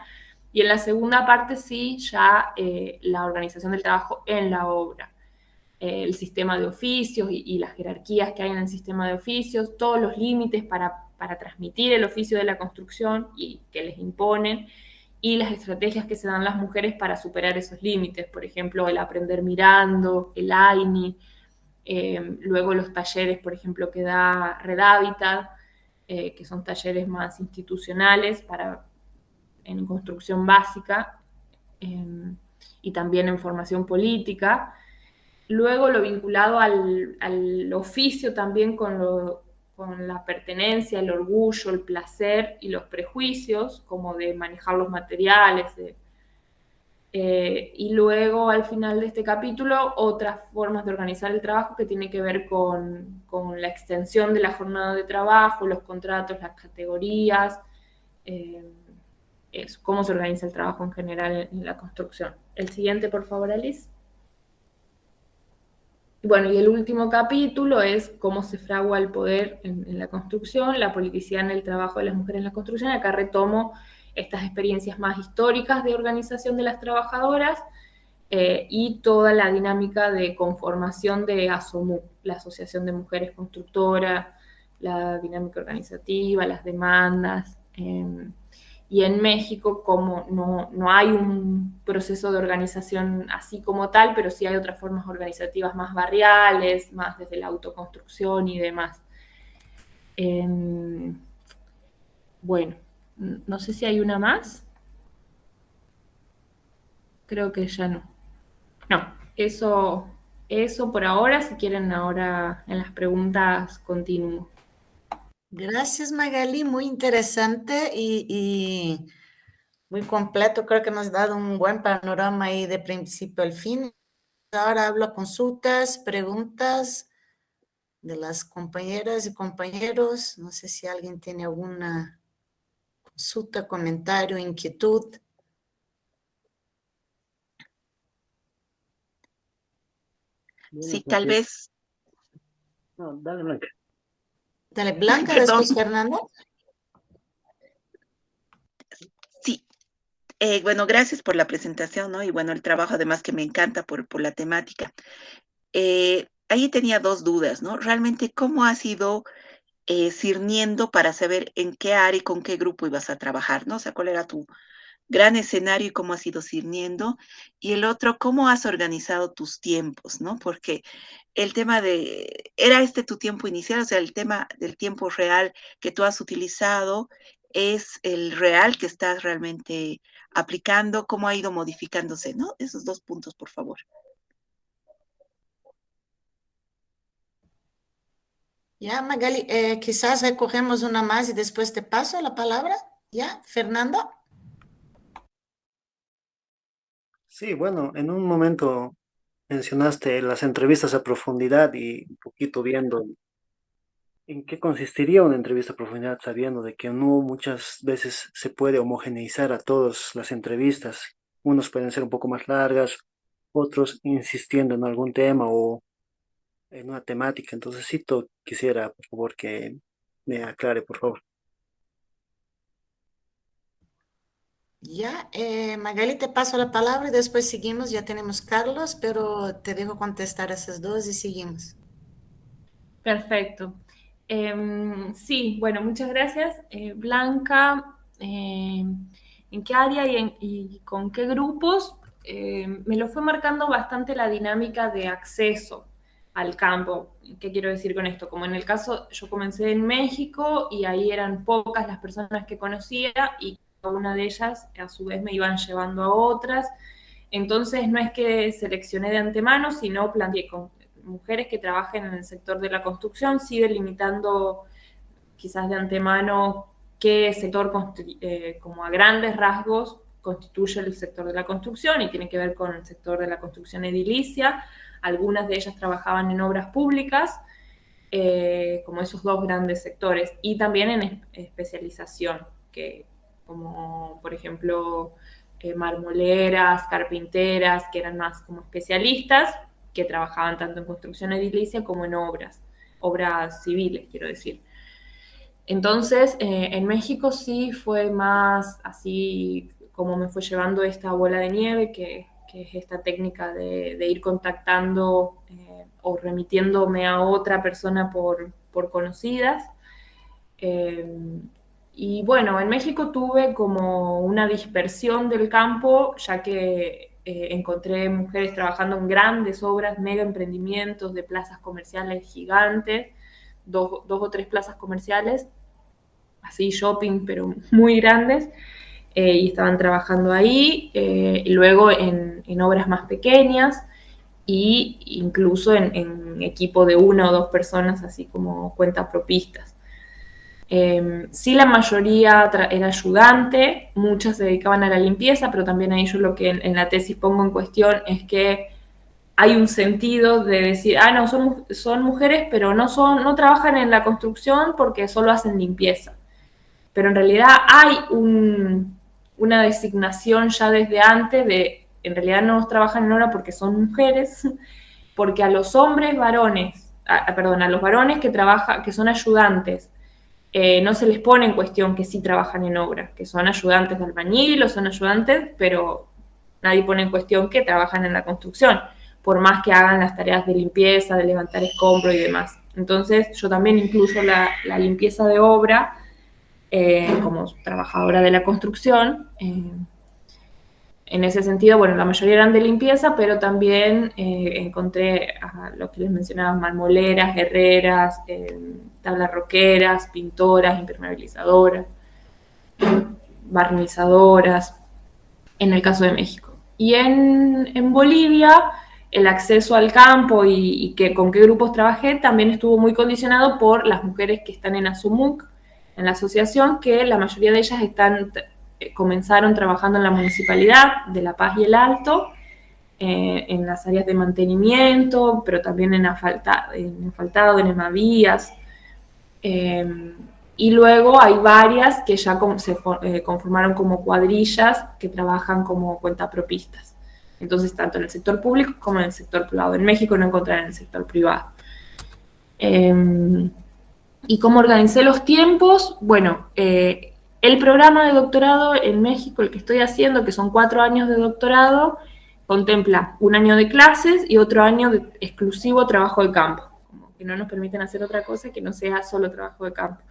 Y en la segunda parte sí, ya la organización del trabajo en la obra. El sistema de oficios y las jerarquías que hay en el sistema de oficios, todos los límites para transmitir el oficio de la construcción y que les imponen, y las estrategias que se dan las mujeres para superar esos límites, por ejemplo, el aprender mirando, el AINI, luego los talleres, por ejemplo, que da Red Habitat, que son talleres más institucionales en construcción básica y también en formación política. Luego lo vinculado al oficio también con la pertenencia, el orgullo, el placer y los prejuicios, como de manejar los materiales. Y luego al final de este capítulo otras formas de organizar el trabajo que tiene que ver con la extensión de la jornada de trabajo, los contratos, las categorías, cómo se organiza el trabajo en general en la construcción. El siguiente, por favor, Alice. Bueno, y el último capítulo es cómo se fragua el poder en la construcción, la politicidad en el trabajo de las mujeres en la construcción. Acá retomo estas experiencias más históricas de organización de las trabajadoras y toda la dinámica de conformación de ASOMU, la Asociación de Mujeres Constructoras, la dinámica organizativa, las demandas. Y en México, como no hay un proceso de organización así como tal, pero sí hay otras formas organizativas más barriales, más desde la autoconstrucción y demás. Bueno, no sé si hay una más. Creo que ya no. No, eso por ahora. Si quieren, ahora en las preguntas continúo. Gracias, Magali, muy interesante y muy completo. Creo que nos has dado un buen panorama ahí de principio al fin. Ahora hablo a consultas, preguntas de las compañeras y compañeros. No sé si alguien tiene alguna consulta, comentario, inquietud. Sí, tal vez, No, dale, Blanca. Dale, Blanca, perdón, después Fernando. sí. Bueno, gracias por la presentación, ¿no? Y bueno, el trabajo además que me encanta por la temática. Ahí tenía dos dudas, ¿no? Realmente, ¿cómo has ido cirniendo para saber en qué área y con qué grupo ibas a trabajar, ¿no? O sea, ¿cuál era tu gran escenario y cómo has ido cirniendo? Y el otro, ¿cómo has organizado tus tiempos, ¿no? Porque el tema ¿era este tu tiempo inicial? O sea, el tema del tiempo real que tú has utilizado, ¿es el real que estás realmente aplicando? ¿Cómo ha ido modificándose, no? Esos dos puntos, por favor. Ya, Magali, quizás recogemos una más y después te paso la palabra. ¿Ya, Fernando? Sí, bueno, en un momento mencionaste las entrevistas a profundidad y un poquito viendo en qué consistiría una entrevista a profundidad, sabiendo de que no muchas veces se puede homogeneizar a todas las entrevistas. Unos pueden ser un poco más largas, otros insistiendo en algún tema o en una temática. Entonces, sí, quisiera, por favor, que me aclare, por favor. Ya, Magali, te paso la palabra y después seguimos. Ya tenemos Carlos, pero te dejo contestar esas dos y seguimos. Perfecto. Sí, bueno, muchas gracias. Blanca, ¿en qué área y con qué grupos? Me lo fue marcando bastante la dinámica de acceso al campo. ¿Qué quiero decir con esto? Como en el caso, yo comencé en México y ahí eran pocas las personas que conocía y cada una de ellas a su vez me iban llevando a otras. Entonces no es que seleccioné de antemano, sino planteé con mujeres que trabajen en el sector de la construcción, sí delimitando quizás de antemano qué sector, como a grandes rasgos, constituye el sector de la construcción y tiene que ver con el sector de la construcción edilicia. Algunas de ellas trabajaban en obras públicas, como esos dos grandes sectores, y también en especialización, que como por ejemplo marmoleras, carpinteras, que eran más como especialistas, que trabajaban tanto en construcción edilicia como en obras civiles, quiero decir. Entonces, en México sí fue más así como me fue llevando esta bola de nieve, que es esta técnica de ir contactando o remitiéndome a otra persona por conocidas. Eh, y bueno, en México tuve como una dispersión del campo, ya que encontré mujeres trabajando en grandes obras, mega emprendimientos de plazas comerciales gigantes, dos o tres plazas comerciales, así shopping, pero muy grandes, y estaban trabajando ahí, y luego en obras más pequeñas, e incluso en equipo de una o dos personas, así como cuentapropistas. Sí, la mayoría era ayudante, muchas se dedicaban a la limpieza, pero también ahí yo lo que en la tesis pongo en cuestión es que hay un sentido de decir, no, son mujeres, pero no trabajan en la construcción porque solo hacen limpieza. Pero en realidad hay una designación ya desde antes en realidad no trabajan en obra porque son mujeres, porque a los hombres varones, perdón, a los varones que son ayudantes, no se les pone en cuestión que sí trabajan en obra, que son ayudantes de albañil o son ayudantes, pero nadie pone en cuestión que trabajan en la construcción, por más que hagan las tareas de limpieza, de levantar escombros y demás. Entonces yo también incluyo la limpieza de obra como trabajadora de la construcción. en ese sentido, bueno, la mayoría eran de limpieza, pero también encontré a lo que les mencionaba, marmoleras, herreras, tablarroqueras, pintoras, impermeabilizadoras, barnizadoras, en el caso de México. Y en Bolivia, el acceso al campo y con qué grupos trabajé también estuvo muy condicionado por las mujeres que están en ASUMUC, en la asociación, que la mayoría de ellas comenzaron trabajando en la municipalidad de La Paz y el Alto, en las áreas de mantenimiento, pero también en asfaltado, en hemavías. Y luego hay varias que ya se conformaron como cuadrillas que trabajan como cuentapropistas. Entonces, tanto en el sector público como en el sector privado. En México no encontrarán en el sector privado. ¿Y cómo organicé los tiempos? Bueno, el programa de doctorado en México, el que estoy haciendo, que son 4 años de doctorado, contempla 1 año de clases y otro año de exclusivo trabajo de campo, como que no nos permiten hacer otra cosa que no sea solo trabajo de campo.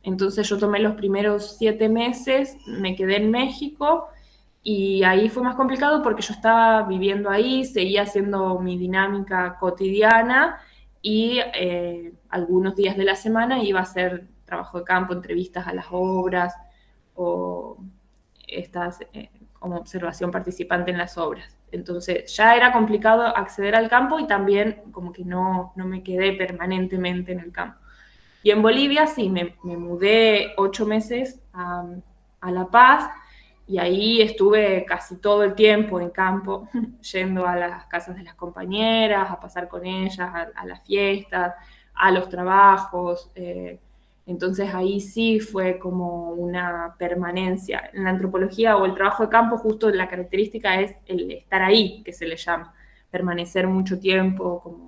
Entonces yo tomé los primeros 7 meses, me quedé en México y ahí fue más complicado porque yo estaba viviendo ahí, seguía haciendo mi dinámica cotidiana y algunos días de la semana iba a hacer trabajo de campo, entrevistas a las obras o como observación participante en las obras. Entonces ya era complicado acceder al campo y también como que no me quedé permanentemente en el campo. Y en Bolivia sí, me mudé 8 meses a La Paz y ahí estuve casi todo el tiempo en campo, yendo a las casas de las compañeras, a pasar con ellas, a las fiestas, a los trabajos. Entonces ahí sí fue como una permanencia. En la antropología o el trabajo de campo, justo la característica es el estar ahí, que se le llama, permanecer mucho tiempo,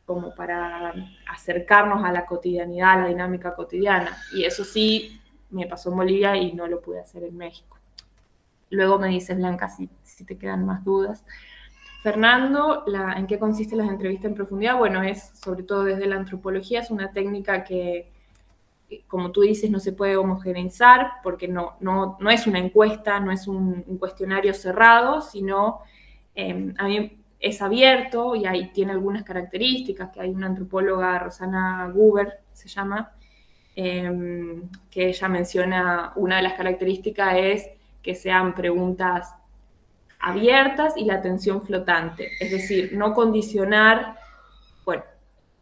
como para acercarnos a la cotidianidad, a la dinámica cotidiana. Y eso sí me pasó en Bolivia y no lo pude hacer en México. Luego me dices, Blanca, si te quedan más dudas. Fernando, ¿en qué consiste las entrevistas en profundidad? Bueno, es sobre todo desde la antropología, es una técnica que, como tú dices, no se puede homogeneizar porque no es una encuesta, no es un cuestionario cerrado, sino a mí es abierto y ahí tiene algunas características, que hay una antropóloga, Rosana Guber, se llama, que ella menciona, una de las características es que sean preguntas abiertas y la atención flotante, es decir, no condicionar, bueno,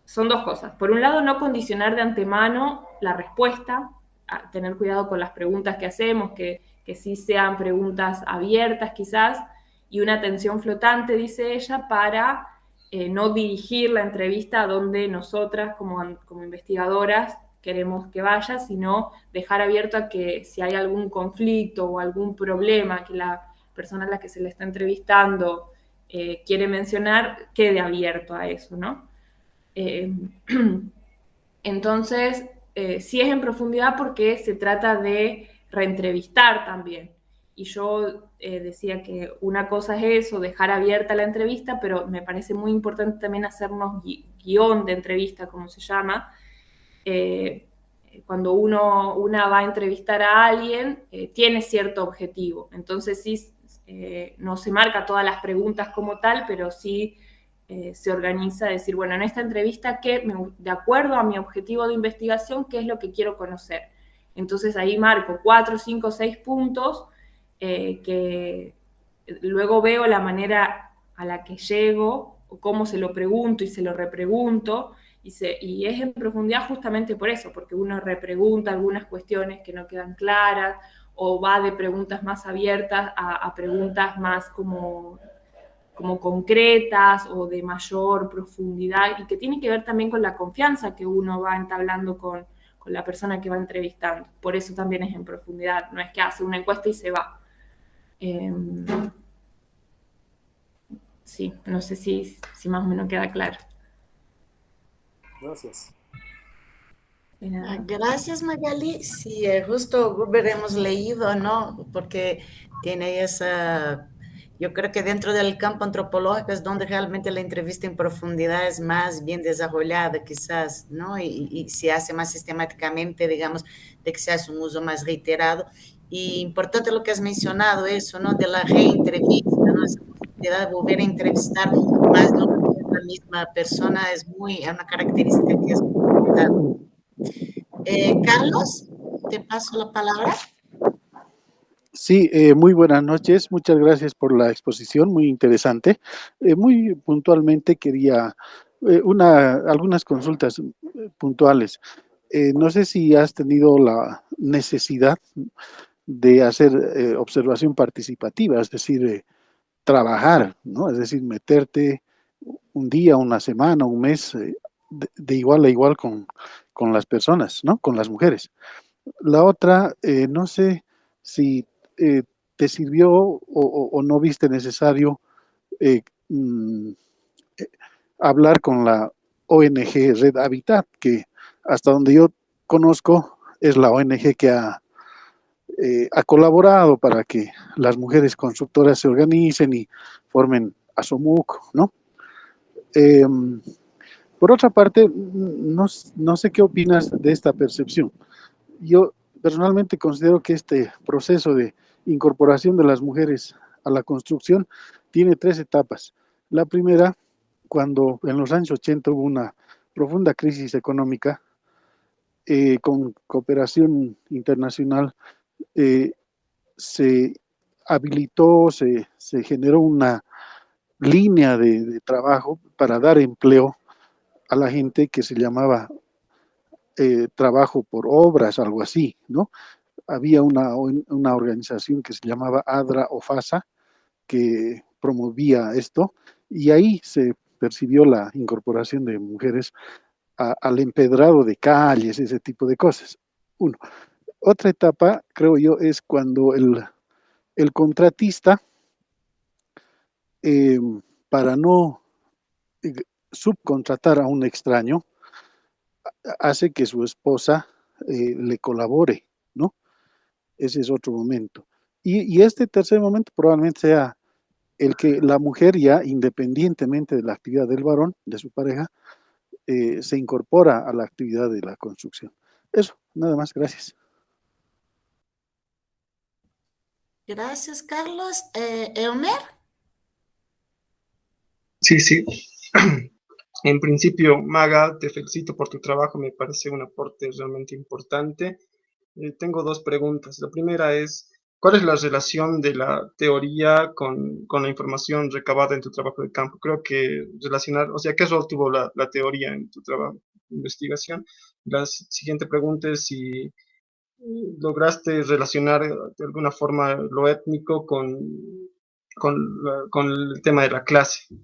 son 2 cosas. Por un lado, no condicionar de antemano la respuesta, tener cuidado con las preguntas que hacemos, que sí sean preguntas abiertas quizás, y una atención flotante, dice ella, para no dirigir la entrevista a donde nosotras como investigadoras queremos que vaya, sino dejar abierto a que si hay algún conflicto o algún problema que la persona a la que se le está entrevistando quiere mencionar, quede abierto a eso, ¿no? Entonces, sí es en profundidad porque se trata de reentrevistar también. Y yo decía que una cosa es eso, dejar abierta la entrevista, pero me parece muy importante también hacernos guión de entrevista, como se llama. Cuando una va a entrevistar a alguien, tiene cierto objetivo. Entonces sí, no se marca todas las preguntas como tal, pero sí se organiza, decir, bueno, en esta entrevista, de acuerdo a mi objetivo de investigación, ¿qué es lo que quiero conocer? Entonces ahí marco 4, 5, 6 puntos que luego veo la manera a la que llego, o cómo se lo pregunto y se lo repregunto, y es en profundidad justamente por eso, porque uno repregunta algunas cuestiones que no quedan claras, o va de preguntas más abiertas a preguntas más como concretas o de mayor profundidad, y que tiene que ver también con la confianza que uno va entablando con la persona que va entrevistando. Por eso también es en profundidad, no es que hace una encuesta y se va. Sí, no sé si más o menos queda claro. Gracias. Gracias, Magali. Sí, justo Gruber hemos leído, ¿no? Porque tiene esa, yo creo que dentro del campo antropológico es donde realmente la entrevista en profundidad es más bien desarrollada, quizás, ¿no? Y se hace más sistemáticamente, digamos, de que se hace un uso más reiterado. Y importante lo que has mencionado, eso, ¿no? De la reentrevista, ¿no? Esa posibilidad de volver a entrevistar más de una vez la misma persona es una característica que es muy importante. Carlos, te paso la palabra. Sí, muy buenas noches. Muchas gracias por la exposición, muy interesante. Muy puntualmente quería algunas consultas puntuales. No sé si has tenido la necesidad de hacer observación participativa, es decir, trabajar, ¿no? Es decir, meterte un día, una semana, un mes, de igual a igual con las personas, ¿no? Con las mujeres. La otra, no sé si eh, te sirvió o no viste necesario eh, mm, eh, hablar con la ONG Red Habitat, que hasta donde yo conozco es la ONG que ha colaborado para que las mujeres constructoras se organicen y formen ASOMUC, ¿no? Eh, por otra parte, no sé qué opinas de esta percepción. Yo personalmente considero que este proceso de incorporación de las mujeres a la construcción tiene tres etapas. La primera, cuando en los años 80 hubo una profunda crisis económica, con cooperación internacional, eh, se habilitó, se generó una línea de trabajo para dar empleo a la gente que se llamaba trabajo por obras, algo así, ¿no? Había una organización que se llamaba ADRA o FASA que promovía esto y ahí se percibió la incorporación de mujeres al empedrado de calles, ese tipo de cosas. Uno. Otra etapa, creo yo, es cuando el contratista, eh, para no subcontratar a un extraño, hace que su esposa le colabore, ¿no? Ese es otro momento. Y este tercer momento probablemente sea el que la mujer ya, independientemente de la actividad del varón, de su pareja, se incorpora a la actividad de la construcción. Eso, nada más, gracias. Gracias, Carlos. Elmer. Sí, sí. En principio, Maga, te felicito por tu trabajo, me parece un aporte realmente importante. Tengo dos preguntas. La primera es, ¿cuál es la relación de la teoría con la información recabada en tu trabajo de campo? Creo que relacionar, o sea, ¿qué rol tuvo la teoría en tu trabajo de investigación? La siguiente pregunta es si lograste relacionar de alguna forma lo étnico con el tema de la clase.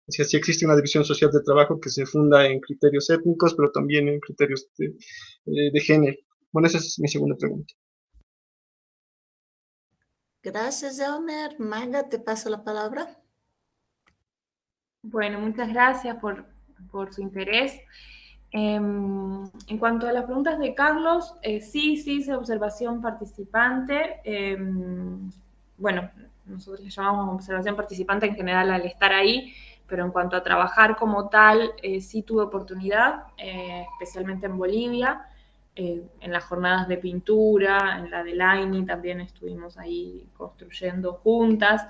O sea, sí existe una división social de trabajo que se funda en criterios étnicos, pero también en criterios de género. Bueno, esa es mi segunda pregunta. Gracias, Elmer. Maga, te paso la palabra. Bueno, muchas gracias por su interés. En cuanto a las preguntas de Carlos, sí hice observación participante. Bueno, nosotros le llamamos observación participante en general al estar ahí, pero en cuanto a trabajar como tal, sí tuve oportunidad, especialmente en Bolivia, en las jornadas de pintura, en la de Laini también estuvimos ahí construyendo juntas.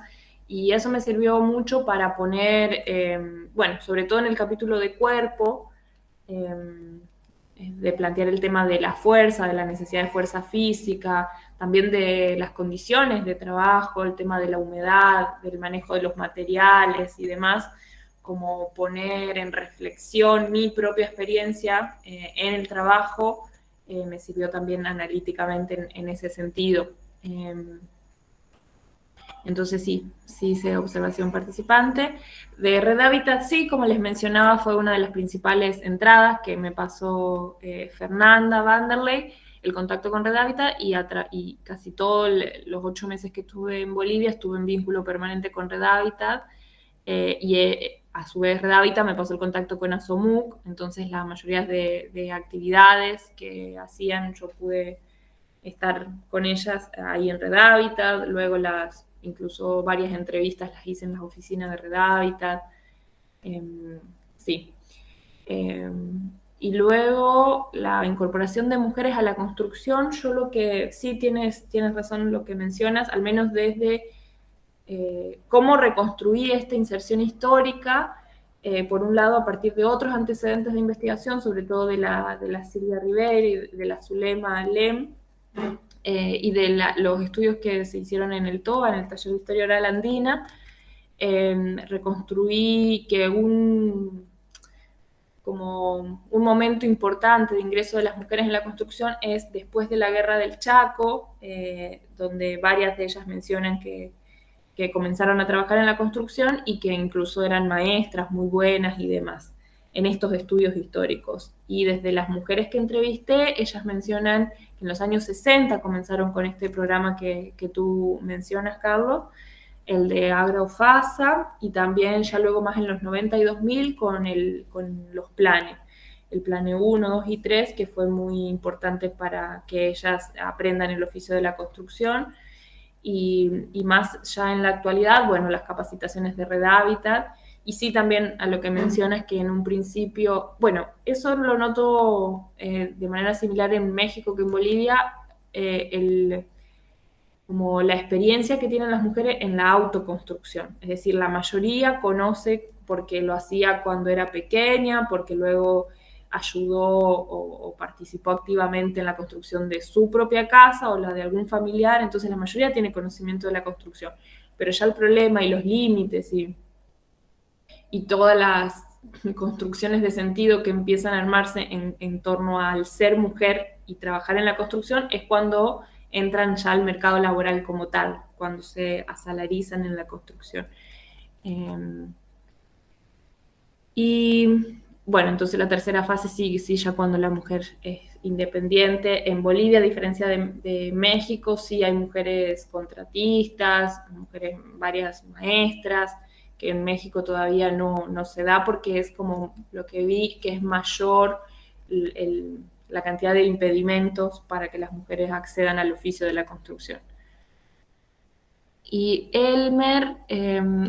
Y eso me sirvió mucho para poner, bueno, sobre todo en el capítulo de cuerpo, de plantear el tema de la fuerza, de la necesidad de fuerza física, también de las condiciones de trabajo, el tema de la humedad, del manejo de los materiales y demás, como poner en reflexión mi propia experiencia en el trabajo, me sirvió también analíticamente en ese sentido. Entonces sí hice observación participante. De Red Habitat, sí, como les mencionaba, fue una de las principales entradas que me pasó Fernanda Vanderlei, el contacto con Red Habitat, y casi todos los 8 meses que estuve en Bolivia estuve en vínculo permanente con Red Habitat, a su vez Red Habitat me pasó el contacto con ASOMUC, entonces la mayoría de actividades que hacían yo pude estar con ellas ahí en Red Habitat, luego incluso varias entrevistas las hice en las oficinas de Red Habitat, sí. Y luego la incorporación de mujeres a la construcción, yo lo que sí tienes razón lo que mencionas, al menos desde cómo reconstruir esta inserción histórica, por un lado a partir de otros antecedentes de investigación, sobre todo de la Silvia Rivera y de la Zulema Lem, y de los estudios que se hicieron en el TOA, en el Taller de Historia Oral Andina. Reconstruí que como un momento importante de ingreso de las mujeres en la construcción es después de la Guerra del Chaco, donde varias de ellas mencionan que comenzaron a trabajar en la construcción y que incluso eran maestras muy buenas y demás en estos estudios históricos. Y desde las mujeres que entrevisté, ellas mencionan que en los años 60 comenzaron con este programa que tú mencionas, Carlos, el de Agroufasa, y también ya luego más en los 90 y 2000 con los planes. El plane 1, 2 y 3, que fue muy importante para que ellas aprendan el oficio de la construcción. Y más ya en la actualidad, bueno, las capacitaciones de Red Hábitat, y sí también a lo que mencionas que en un principio, bueno, eso lo noto de manera similar en México que en Bolivia, como la experiencia que tienen las mujeres en la autoconstrucción, es decir, la mayoría conoce porque lo hacía cuando era pequeña, porque luego ayudó o participó activamente en la construcción de su propia casa o la de algún familiar, entonces la mayoría tiene conocimiento de la construcción, pero ya el problema y los límites y todas las construcciones de sentido que empiezan a armarse en torno al ser mujer y trabajar en la construcción es cuando entran ya al mercado laboral como tal, cuando se asalarizan en la construcción. Y bueno, entonces la tercera fase sí, ya cuando la mujer es independiente. En Bolivia, a diferencia de México, sí hay mujeres contratistas, mujeres, varias maestras, que en México todavía no se da porque es como lo que vi, que es mayor la cantidad de impedimentos para que las mujeres accedan al oficio de la construcción. Y Elmer,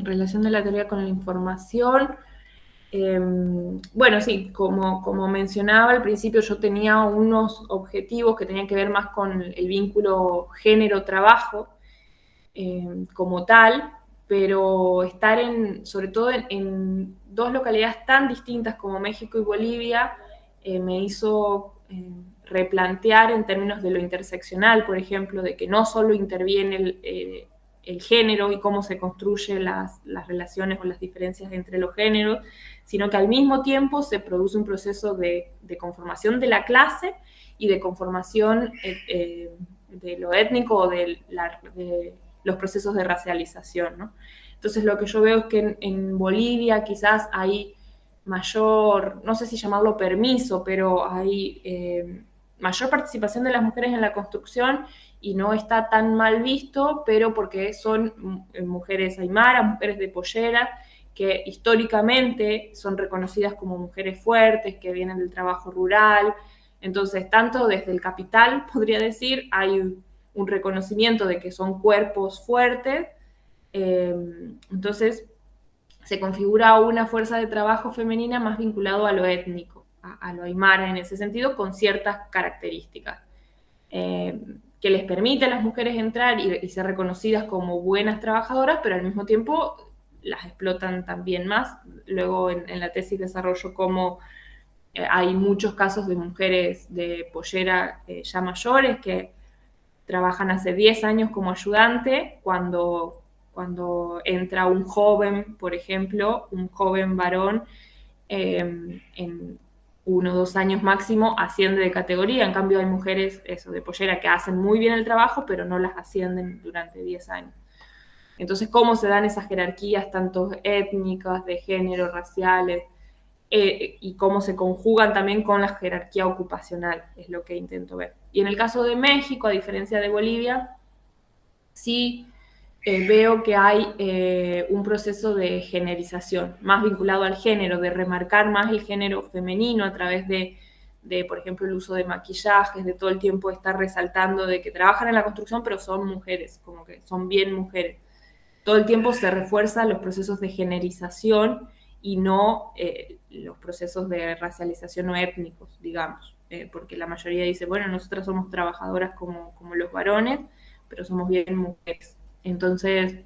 relación de la teoría con la información. Bueno, sí, como mencionaba al principio, yo tenía unos objetivos que tenían que ver más con el vínculo género-trabajo como tal, pero estar sobre todo en dos localidades tan distintas como México y Bolivia, me hizo replantear en términos de lo interseccional, por ejemplo, de que no solo interviene el género y cómo se construyen las relaciones o las diferencias entre los géneros, sino que al mismo tiempo se produce un proceso de conformación de la clase y de conformación de lo étnico o de los procesos de racialización, ¿no? Entonces lo que yo veo es que en Bolivia quizás hay mayor, no sé si llamarlo permiso, pero hay mayor participación de las mujeres en la construcción y no está tan mal visto, pero porque son mujeres aymaras, mujeres de pollera, que históricamente son reconocidas como mujeres fuertes, que vienen del trabajo rural. Entonces, tanto desde el capital, podría decir, hay un reconocimiento de que son cuerpos fuertes. Entonces, se configura una fuerza de trabajo femenina más vinculado a lo étnico, a lo aymara en ese sentido, con ciertas características. Que les permite a las mujeres entrar y ser reconocidas como buenas trabajadoras, pero al mismo tiempo las explotan también más. Luego en la tesis desarrollo cómo hay muchos casos de mujeres de pollera ya mayores que trabajan hace 10 años como ayudante cuando entra un joven, por ejemplo, un joven varón, en 1 o 2 años máximo asciende de categoría. En cambio hay mujeres de pollera que hacen muy bien el trabajo, pero no las ascienden durante 10 años. Entonces, ¿cómo se dan esas jerarquías tanto étnicas, de género, raciales, y cómo se conjugan también con la jerarquía ocupacional? Es lo que intento ver. Y en el caso de México, a diferencia de Bolivia, sí veo que hay un proceso de generización, más vinculado al género, de remarcar más el género femenino a través de, por ejemplo, el uso de maquillajes, de todo el tiempo estar resaltando de que trabajan en la construcción, pero son mujeres, como que son bien mujeres. Todo el tiempo se refuerzan los procesos de generización y no los procesos de racialización o étnicos, digamos, porque la mayoría dice, bueno, nosotras somos trabajadoras como los varones, pero somos bien mujeres. Entonces,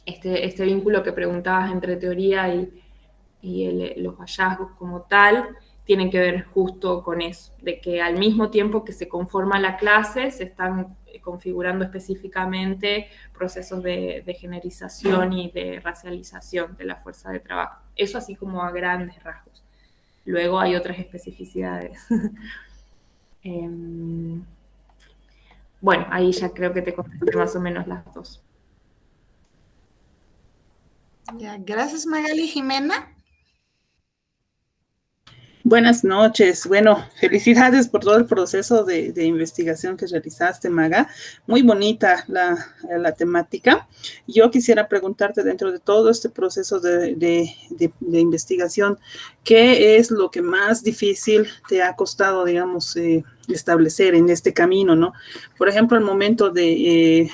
este vínculo que preguntabas entre teoría y los hallazgos como tal, tienen que ver justo con eso, de que al mismo tiempo que se conforma la clase, se están configurando específicamente procesos de generización y de racialización de la fuerza de trabajo. Eso así como a grandes rasgos. Luego hay otras especificidades. Bueno, ahí ya creo que te contesté más o menos las dos. Ya, gracias, Magali. Jimena. Buenas noches. Bueno, felicidades por todo el proceso de investigación que realizaste, Maga. Muy bonita la temática. Yo quisiera preguntarte dentro de todo este proceso de investigación, ¿qué es lo que más difícil te ha costado, digamos, establecer en este camino, ¿no? Por ejemplo, al momento de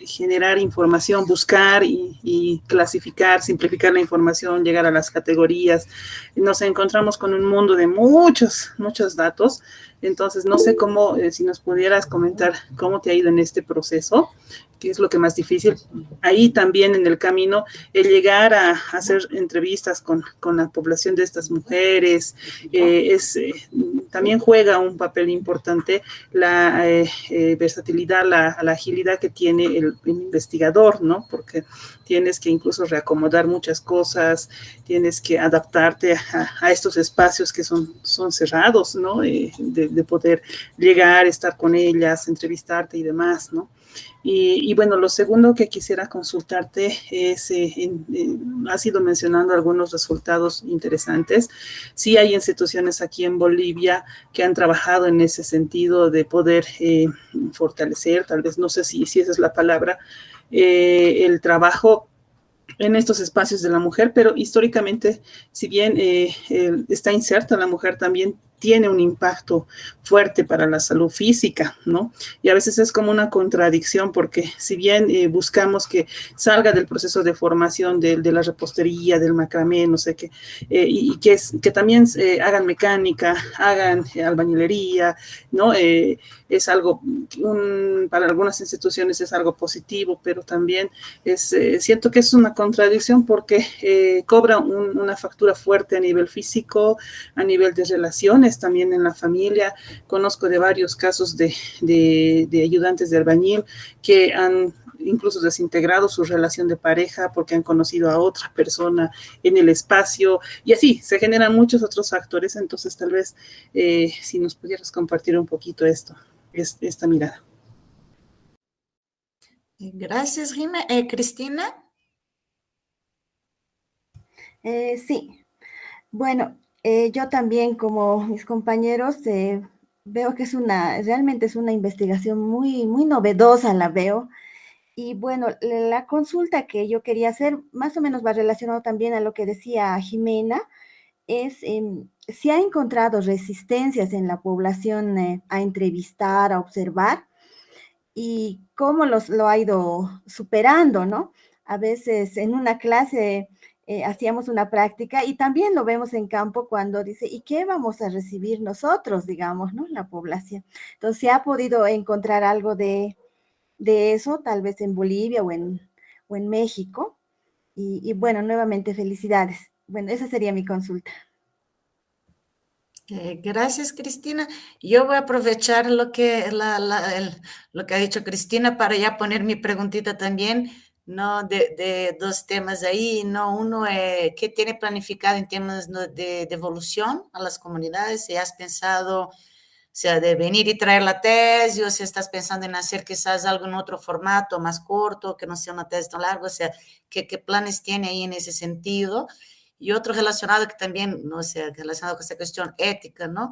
generar información, buscar y clasificar, simplificar la información, llegar a las categorías, nos encontramos con un mundo de muchos datos. Entonces, no sé cómo, si nos pudieras comentar cómo te ha ido en este proceso, qué es lo que más difícil. Ahí también en el camino, el llegar a hacer entrevistas con la población de estas mujeres, también juega un papel importante la versatilidad, la agilidad que tiene el investigador, ¿no? Porque tienes que incluso reacomodar muchas cosas, tienes que adaptarte a estos espacios que son cerrados, ¿no? De poder llegar, estar con ellas, entrevistarte y demás, ¿no? Y bueno, lo segundo que quisiera consultarte es, has ido mencionando algunos resultados interesantes. Sí hay instituciones aquí en Bolivia que han trabajado en ese sentido de poder fortalecer, tal vez, no sé si esa es la palabra, el trabajo en estos espacios de la mujer, pero históricamente, si bien está inserta la mujer, también tiene un impacto fuerte para la salud física, ¿no? Y a veces es como una contradicción, porque si bien buscamos que salga del proceso de formación de la repostería, del macramé, no sé qué, y que también hagan mecánica, hagan albañilería, ¿no? Es algo, para algunas instituciones es algo positivo, pero también siento que es una contradicción porque cobra una factura fuerte a nivel físico, a nivel de relaciones también en la familia. Conozco de varios casos de ayudantes de albañil que han incluso desintegrado su relación de pareja porque han conocido a otra persona en el espacio, y así se generan muchos otros factores. Entonces tal vez si nos pudieras compartir un poquito esta mirada. Gracias, Jimena. Cristina. Sí, bueno, yo también como mis compañeros veo que realmente es una investigación muy novedosa, la veo. Y bueno, la consulta que yo quería hacer más o menos va relacionado también a lo que decía Jimena, es si ha encontrado resistencias en la población a entrevistar, a observar, y cómo lo ha ido superando, ¿no? A veces en una clase hacíamos una práctica y también lo vemos en campo cuando dice, ¿y qué vamos a recibir nosotros, digamos, ¿no? La población. Entonces, ¿se ha podido encontrar algo de eso, tal vez en Bolivia o en México? Y bueno, nuevamente felicidades. Bueno, esa sería mi consulta. Gracias, Cristina. Yo voy a aprovechar lo que ha dicho Cristina para ya poner mi preguntita también, ¿no? De dos temas ahí, ¿no? Uno, ¿qué tiene planificado en temas, ¿no?, de devolución a las comunidades? Si has pensado, o sea, de venir y traer la tesis, o si estás pensando en hacer quizás algo en otro formato más corto, que no sea una tesis tan larga, o sea, ¿qué planes tiene ahí en ese sentido? Y otro relacionado que también, no sé, relacionado con esta cuestión ética, ¿no?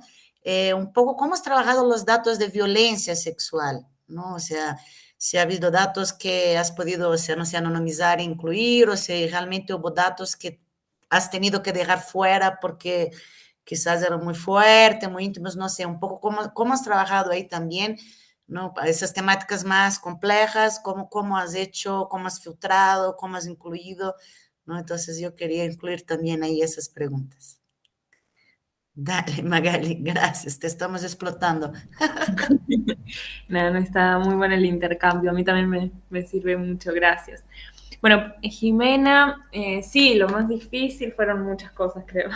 Un poco cómo has trabajado los datos de violencia sexual, ¿no? O sea, si ha habido datos que has podido, o sea, no sé, anonimizar e incluir, o si realmente hubo datos que has tenido que dejar fuera porque quizás eran muy fuertes, muy íntimos, no sé, un poco cómo has trabajado ahí también, ¿no? Esas temáticas más complejas, cómo has hecho, cómo has filtrado, cómo has incluido, ¿no? Entonces yo quería incluir también ahí esas preguntas. Dale, Magali, gracias, te estamos explotando. No, está muy bueno el intercambio, a mí también me sirve mucho, gracias. Bueno, Jimena, sí, lo más difícil fueron muchas cosas, creo.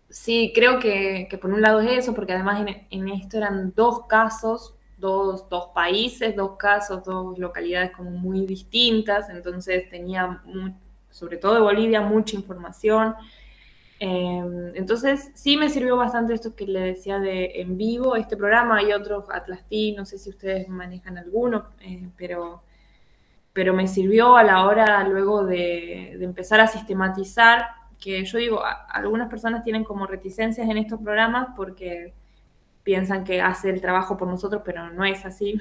Sí, creo que por un lado es eso, porque además en esto eran dos casos, dos países, dos casos, dos localidades como muy distintas, entonces tenía, sobre todo de Bolivia, mucha información. Entonces sí me sirvió bastante esto que le decía de en vivo, este programa. Hay otros, Atlasti, no sé si ustedes manejan alguno, pero me sirvió a la hora luego de empezar a sistematizar, que yo digo, algunas personas tienen como reticencias en estos programas porque piensan que hace el trabajo por nosotros, pero no es así.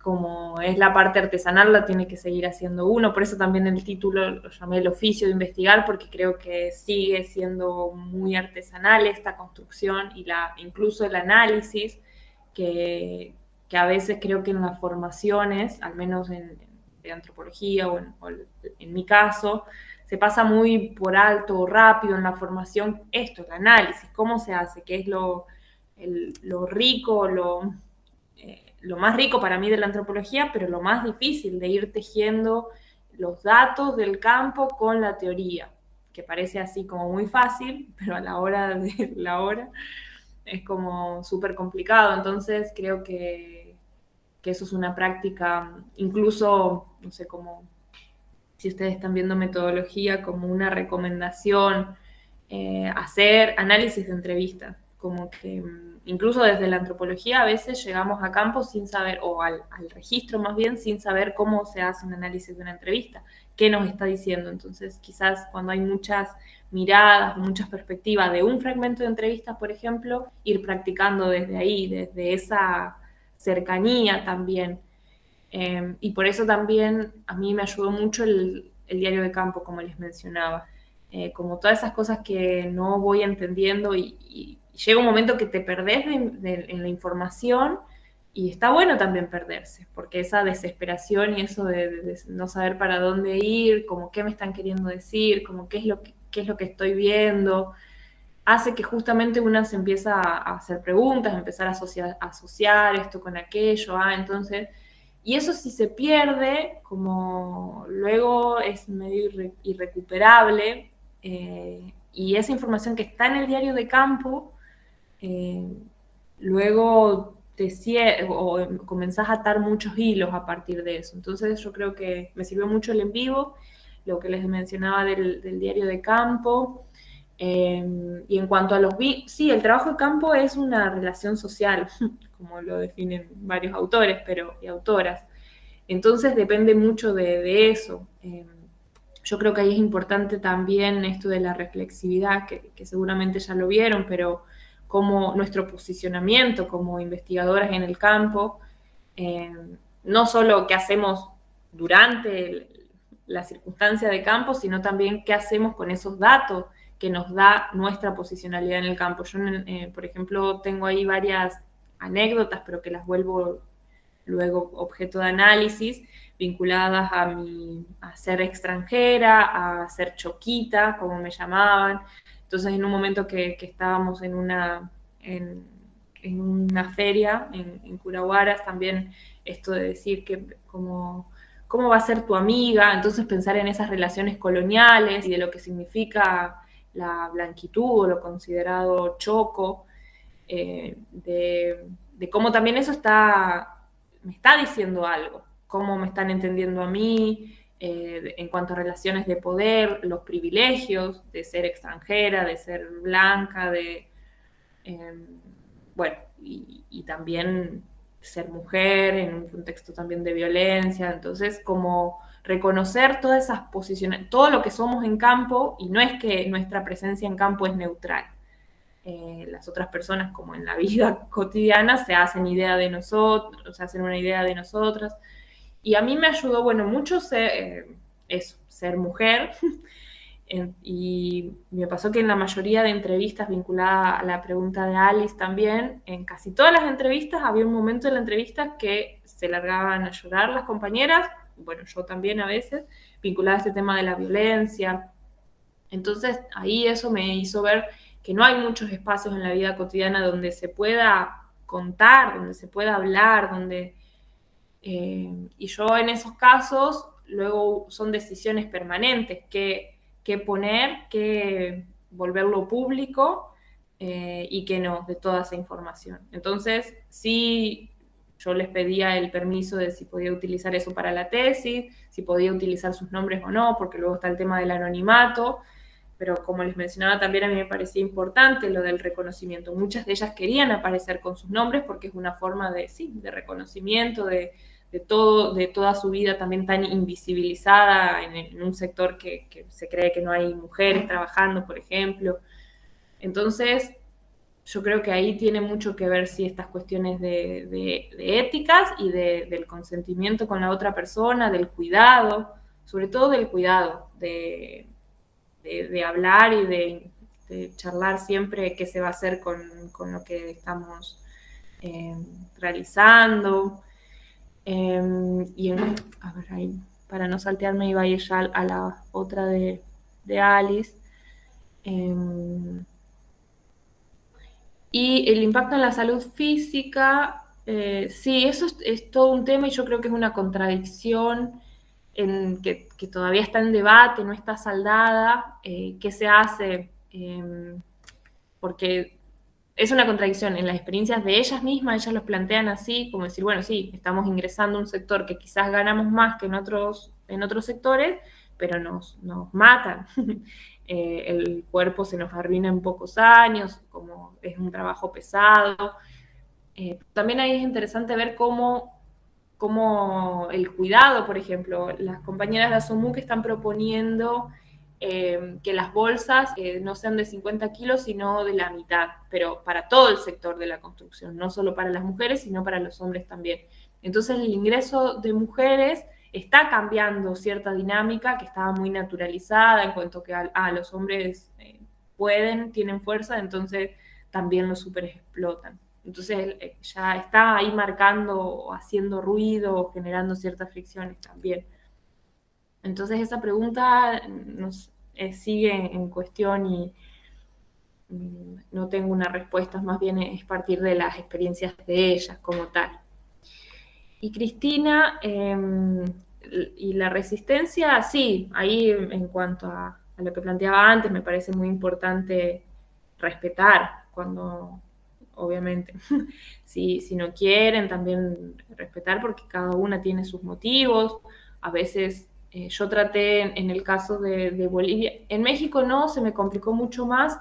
Como es la parte artesanal, la tiene que seguir haciendo uno. Por eso también el título lo llamé el oficio de investigar, porque creo que sigue siendo muy artesanal esta construcción y incluso el análisis, que a veces creo que en las formaciones, al menos de antropología o en mi caso, se pasa muy por alto o rápido en la formación esto, el análisis, cómo se hace, qué es lo rico, lo más rico para mí de la antropología, pero lo más difícil de ir tejiendo los datos del campo con la teoría, que parece así como muy fácil, pero a la hora de la hora es como súper complicado. Entonces creo que eso es una práctica, incluso, no sé, como si ustedes están viendo metodología, como una recomendación, hacer análisis de entrevistas, como que incluso desde la antropología a veces llegamos a campo sin saber, o al registro más bien, sin saber cómo se hace un análisis de una entrevista, qué nos está diciendo. Entonces quizás cuando hay muchas miradas, muchas perspectivas de un fragmento de entrevistas, por ejemplo, ir practicando desde ahí, desde esa cercanía también. Y por eso también a mí me ayudó mucho el diario de campo, como les mencionaba. Como todas esas cosas que no voy entendiendo y llega un momento que te perdés en la información y está bueno también perderse, porque esa desesperación y eso de no saber para dónde ir, como qué me están queriendo decir, como qué es lo que estoy viendo, hace que justamente una se empieza a hacer preguntas, a empezar a asociar esto con aquello, entonces, y eso si se pierde, como luego es medio irrecuperable, y esa información que está en el diario de campo, luego o comenzás a atar muchos hilos a partir de eso. Entonces yo creo que me sirvió mucho el en vivo, lo que les mencionaba del diario de campo. Y en cuanto a sí, el trabajo de campo es una relación social, como lo definen varios autores y autoras. Entonces depende mucho de eso. Yo creo que ahí es importante también esto de la reflexividad, que seguramente ya lo vieron, pero como nuestro posicionamiento como investigadoras en el campo, no solo qué hacemos durante la circunstancia de campo, sino también qué hacemos con esos datos que nos da nuestra posicionalidad en el campo. Yo, por ejemplo, tengo ahí varias anécdotas, pero que las vuelvo luego objeto de análisis, vinculadas a ser extranjera, a ser choquita, como me llamaban. Entonces, en un momento que estábamos en una feria en Curahuaras, también esto de decir que cómo va a ser tu amiga, entonces pensar en esas relaciones coloniales y de lo que significa la blanquitud o lo considerado choco, de cómo también eso me está diciendo algo, cómo me están entendiendo a mí, en cuanto a relaciones de poder, los privilegios de ser extranjera, de ser blanca, bueno, y también ser mujer en un contexto también de violencia. Entonces, como reconocer todas esas posiciones, todo lo que somos en campo, y no es que nuestra presencia en campo es neutral. Las otras personas, como en la vida cotidiana, se hacen idea de nosotros, se hacen una idea de nosotras. Y a mí me ayudó, bueno, mucho ser mujer. Y me pasó que en la mayoría de entrevistas vinculadas a la pregunta de Alice también, en casi todas las entrevistas había un momento en la entrevista que se largaban a llorar las compañeras, bueno, yo también a veces, vinculada a este tema de la violencia. Entonces ahí eso me hizo ver que no hay muchos espacios en la vida cotidiana donde se pueda contar, donde se pueda hablar, donde... y yo en esos casos, luego son decisiones permanentes, que poner, que volverlo público y que no, de toda esa información. Entonces, sí, yo les pedía el permiso de si podía utilizar eso para la tesis, si podía utilizar sus nombres o no, porque luego está el tema del anonimato, pero como les mencionaba también a mí me parecía importante lo del reconocimiento. Muchas de ellas querían aparecer con sus nombres porque es una forma de, sí, de reconocimiento, de toda su vida también tan invisibilizada en un sector que se cree que no hay mujeres trabajando, por ejemplo. Entonces, yo creo que ahí tiene mucho que ver, sí, estas cuestiones de éticas y del consentimiento con la otra persona, del cuidado, sobre todo del cuidado, de hablar y de charlar siempre qué se va a hacer con lo que estamos realizando. Y a ver, ahí, para no saltearme, iba a ir ya a la otra de Alice. Y el impacto en la salud física, sí, eso es todo un tema y yo creo que es una contradicción que todavía está en debate, no está saldada, qué se hace, porque es una contradicción en las experiencias de ellas mismas, ellas los plantean así, como decir, bueno, sí, estamos ingresando a un sector que quizás ganamos más que en otros sectores, pero nos matan. El cuerpo se nos arruina en pocos años, como es un trabajo pesado. También ahí es interesante ver cómo el cuidado, por ejemplo, las compañeras de ASOMUC están proponiendo que las bolsas no sean de 50 kilos, sino de la mitad, pero para todo el sector de la construcción, no solo para las mujeres, sino para los hombres también. Entonces el ingreso de mujeres está cambiando cierta dinámica que estaba muy naturalizada en cuanto que los hombres pueden, tienen fuerza, entonces también los super explotan. Entonces ya está ahí marcando, haciendo ruido, generando ciertas fricciones también. Entonces esa pregunta sigue en cuestión y no tengo una respuesta, más bien es partir de las experiencias de ellas como tal. Y Cristina, y la resistencia, sí, ahí en cuanto a lo que planteaba antes, me parece muy importante respetar cuando, obviamente, si no quieren, también respetar porque cada una tiene sus motivos. A veces yo traté en el caso de Bolivia, en México no, se me complicó mucho más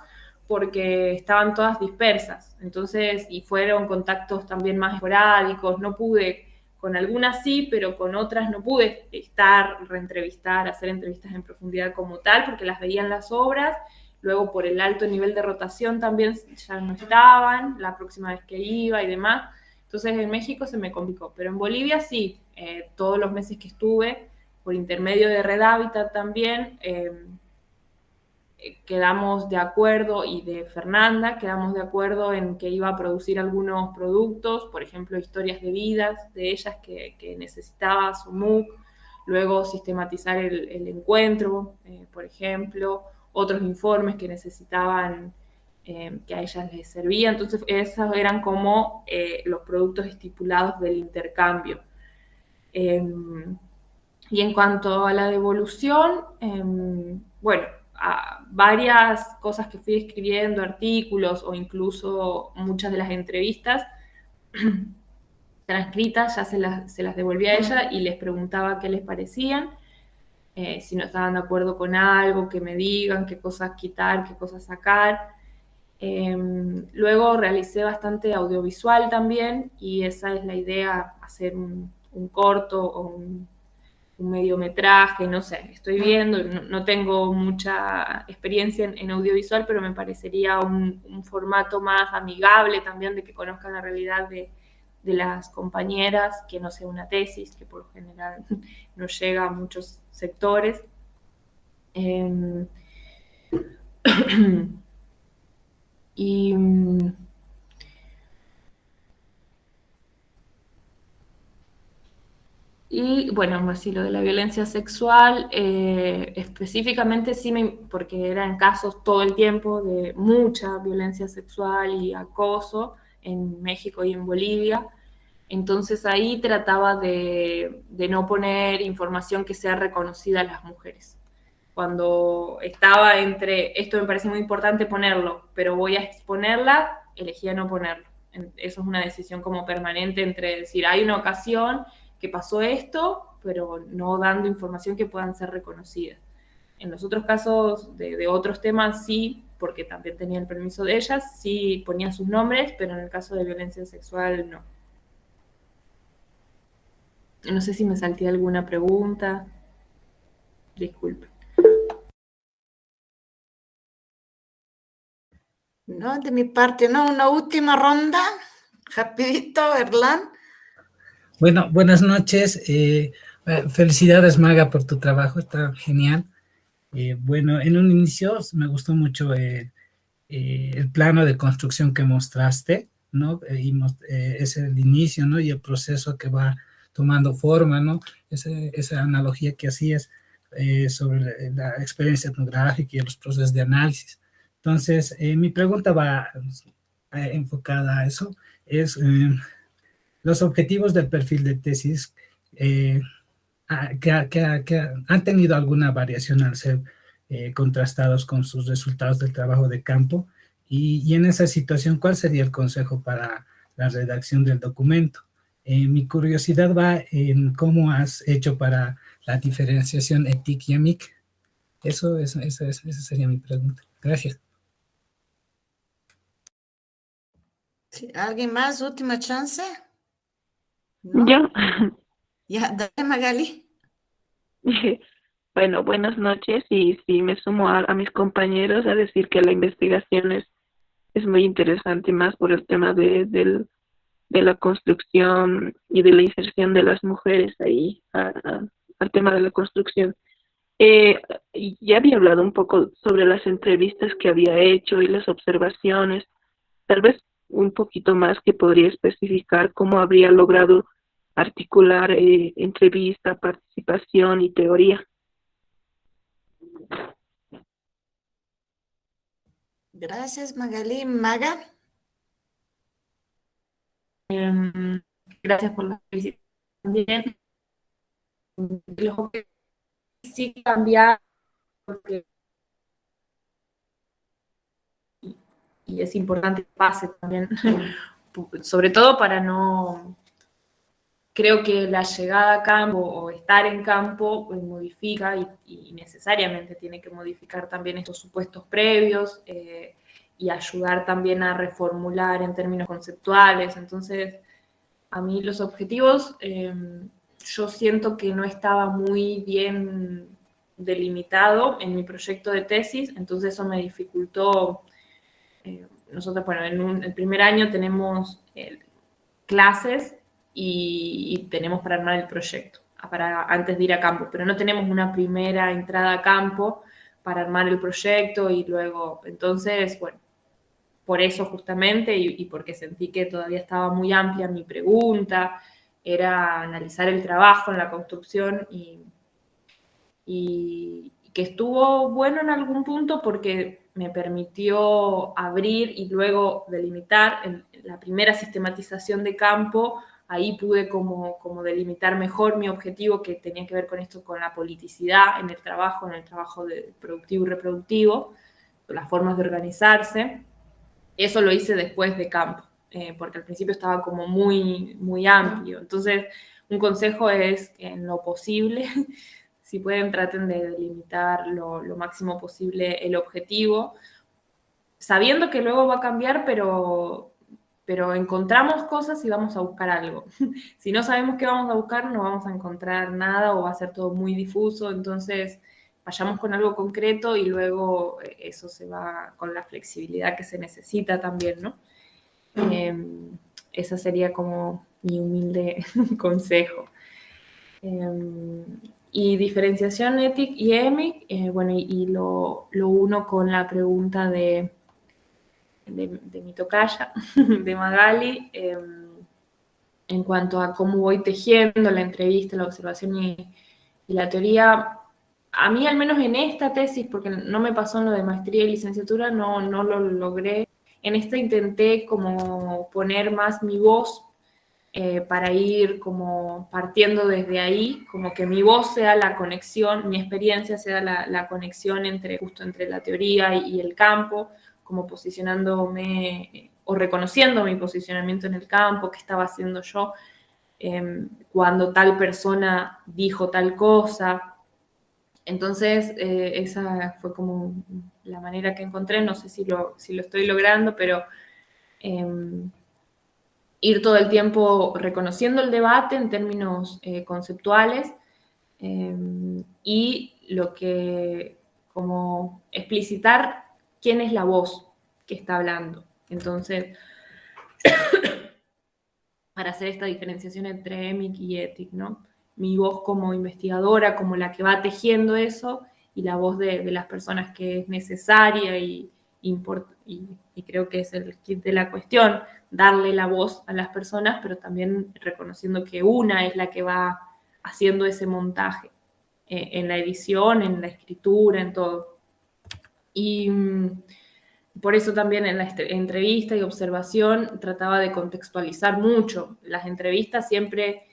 porque estaban todas dispersas, entonces, y fueron contactos también más esporádicos, no pude, con algunas sí, pero con otras no pude reentrevistar, hacer entrevistas en profundidad como tal, porque las veía en las obras, luego por el alto nivel de rotación también ya no estaban, la próxima vez que iba y demás, entonces en México se me complicó, pero en Bolivia sí, todos los meses que estuve, por intermedio de Red Hábitat también, quedamos de acuerdo, y de Fernanda, quedamos de acuerdo en que iba a producir algunos productos, por ejemplo, historias de vidas de ellas que necesitaba SOMUC, luego sistematizar el encuentro, por ejemplo, otros informes que necesitaban, que a ellas les servía. Entonces, esos eran como los productos estipulados del intercambio. Y en cuanto a la devolución, bueno, varias cosas que fui escribiendo, artículos o incluso muchas de las entrevistas transcritas, ya se las devolví a ella y les preguntaba qué les parecían, si no estaban de acuerdo con algo, que me digan qué cosas quitar, qué cosas sacar. Luego realicé bastante audiovisual también y esa es la idea, hacer un corto o un mediometraje, no sé, estoy viendo, no tengo mucha experiencia en audiovisual, pero me parecería un formato más amigable también, de que conozcan la realidad de las compañeras, que no sea una tesis, que por lo general no llega a muchos sectores. Y bueno, así lo de la violencia sexual, específicamente sí, porque eran casos todo el tiempo de mucha violencia sexual y acoso en México y en Bolivia. Entonces ahí trataba de no poner información que sea reconocida a las mujeres. Cuando estaba entre, esto me parece muy importante ponerlo, pero voy a exponerla, elegía no ponerlo. Eso es una decisión como permanente entre decir, hay una ocasión que pasó esto, pero no dando información que puedan ser reconocidas. En los otros casos de otros temas sí, porque también tenía el permiso de ellas, sí ponía sus nombres, pero en el caso de violencia sexual no. No sé si me salté alguna pregunta. Disculpe. No, de mi parte, no, una última ronda, rapidito, Erlan. Bueno, buenas noches. Felicidades, Maga, por tu trabajo, está genial. Bueno, en un inicio me gustó mucho el plano de construcción que mostraste, ¿no? Es el inicio, ¿no? Y el proceso que va tomando forma, ¿no? Esa analogía que hacías sobre la experiencia etnográfica y los procesos de análisis. Entonces, mi pregunta va enfocada a eso, es los objetivos del perfil de tesis eh, que han tenido alguna variación al ser contrastados con sus resultados del trabajo de campo y en esa situación, ¿cuál sería el consejo para la redacción del documento? Mi curiosidad va en cómo has hecho para la diferenciación ETIC y EMIC. Esa sería mi pregunta. Gracias. Sí, ¿alguien más? Última chance. ¿No? Yo, Ya, dale, Magali. bueno, buenas noches y sí, me sumo a mis compañeros a decir que la investigación es muy interesante, más por el tema de la construcción y de la inserción de las mujeres ahí al tema de la construcción. Y ya había hablado un poco sobre las entrevistas que había hecho y las observaciones, tal vez un poquito más que podría especificar cómo habría logrado articular entrevista, participación y teoría. Gracias, Magali. Maga. Gracias por la visita también. Los objetivos sí cambiar porque y es importante que pase también, sobre todo para no, creo que la llegada a campo o estar en campo pues, modifica y necesariamente tiene que modificar también estos supuestos previos y ayudar también a reformular en términos conceptuales. Entonces, a mí los objetivos, yo siento que no estaba muy bien delimitado en mi proyecto de tesis, entonces eso me dificultó. Nosotros, bueno, en el primer año tenemos clases y tenemos para armar el proyecto, antes de ir a campo, pero no tenemos una primera entrada a campo para armar el proyecto y luego, entonces, bueno, por eso justamente y porque sentí que todavía estaba muy amplia mi pregunta, era analizar el trabajo en la construcción y que estuvo bueno en algún punto porque me permitió abrir y luego delimitar en la primera sistematización de campo, ahí pude como delimitar mejor mi objetivo que tenía que ver con esto, con la politicidad en el trabajo de productivo y reproductivo, las formas de organizarse. Eso lo hice después de campo, porque al principio estaba como muy, muy amplio. Entonces, un consejo es, en lo posible, si pueden, traten de delimitar lo máximo posible el objetivo, sabiendo que luego va a cambiar, pero encontramos cosas y vamos a buscar algo. Si no sabemos qué vamos a buscar, no vamos a encontrar nada o va a ser todo muy difuso, entonces vayamos con algo concreto y luego eso se va con la flexibilidad que se necesita también, ¿no? Ese sería como mi humilde consejo. Y diferenciación ETIC y EMIC, bueno, y lo uno con la pregunta de mi tocaya, de Magali. en cuanto a cómo voy tejiendo la entrevista, la observación y la teoría. A mí, al menos en esta tesis, porque no me pasó en lo de maestría y licenciatura, no lo logré. En esta intenté como poner más mi voz para ir como partiendo desde ahí, como que mi voz sea la conexión, mi experiencia sea la conexión justo entre la teoría y el campo, como posicionándome o reconociendo mi posicionamiento en el campo, qué estaba haciendo yo cuando tal persona dijo tal cosa. Entonces, esa fue como la manera que encontré, no sé si lo estoy logrando, pero ir todo el tiempo reconociendo el debate en términos conceptuales y como explicitar quién es la voz que está hablando. Entonces, para hacer esta diferenciación entre EMIC y ETIC, ¿no? Mi voz como investigadora, como la que va tejiendo eso, y la voz de las personas que es necesaria y creo que es el kit de la cuestión, darle la voz a las personas, pero también reconociendo que una es la que va haciendo ese montaje en la edición, en la escritura, en todo. Y por eso también en la entrevista y observación trataba de contextualizar mucho. Las entrevistas siempre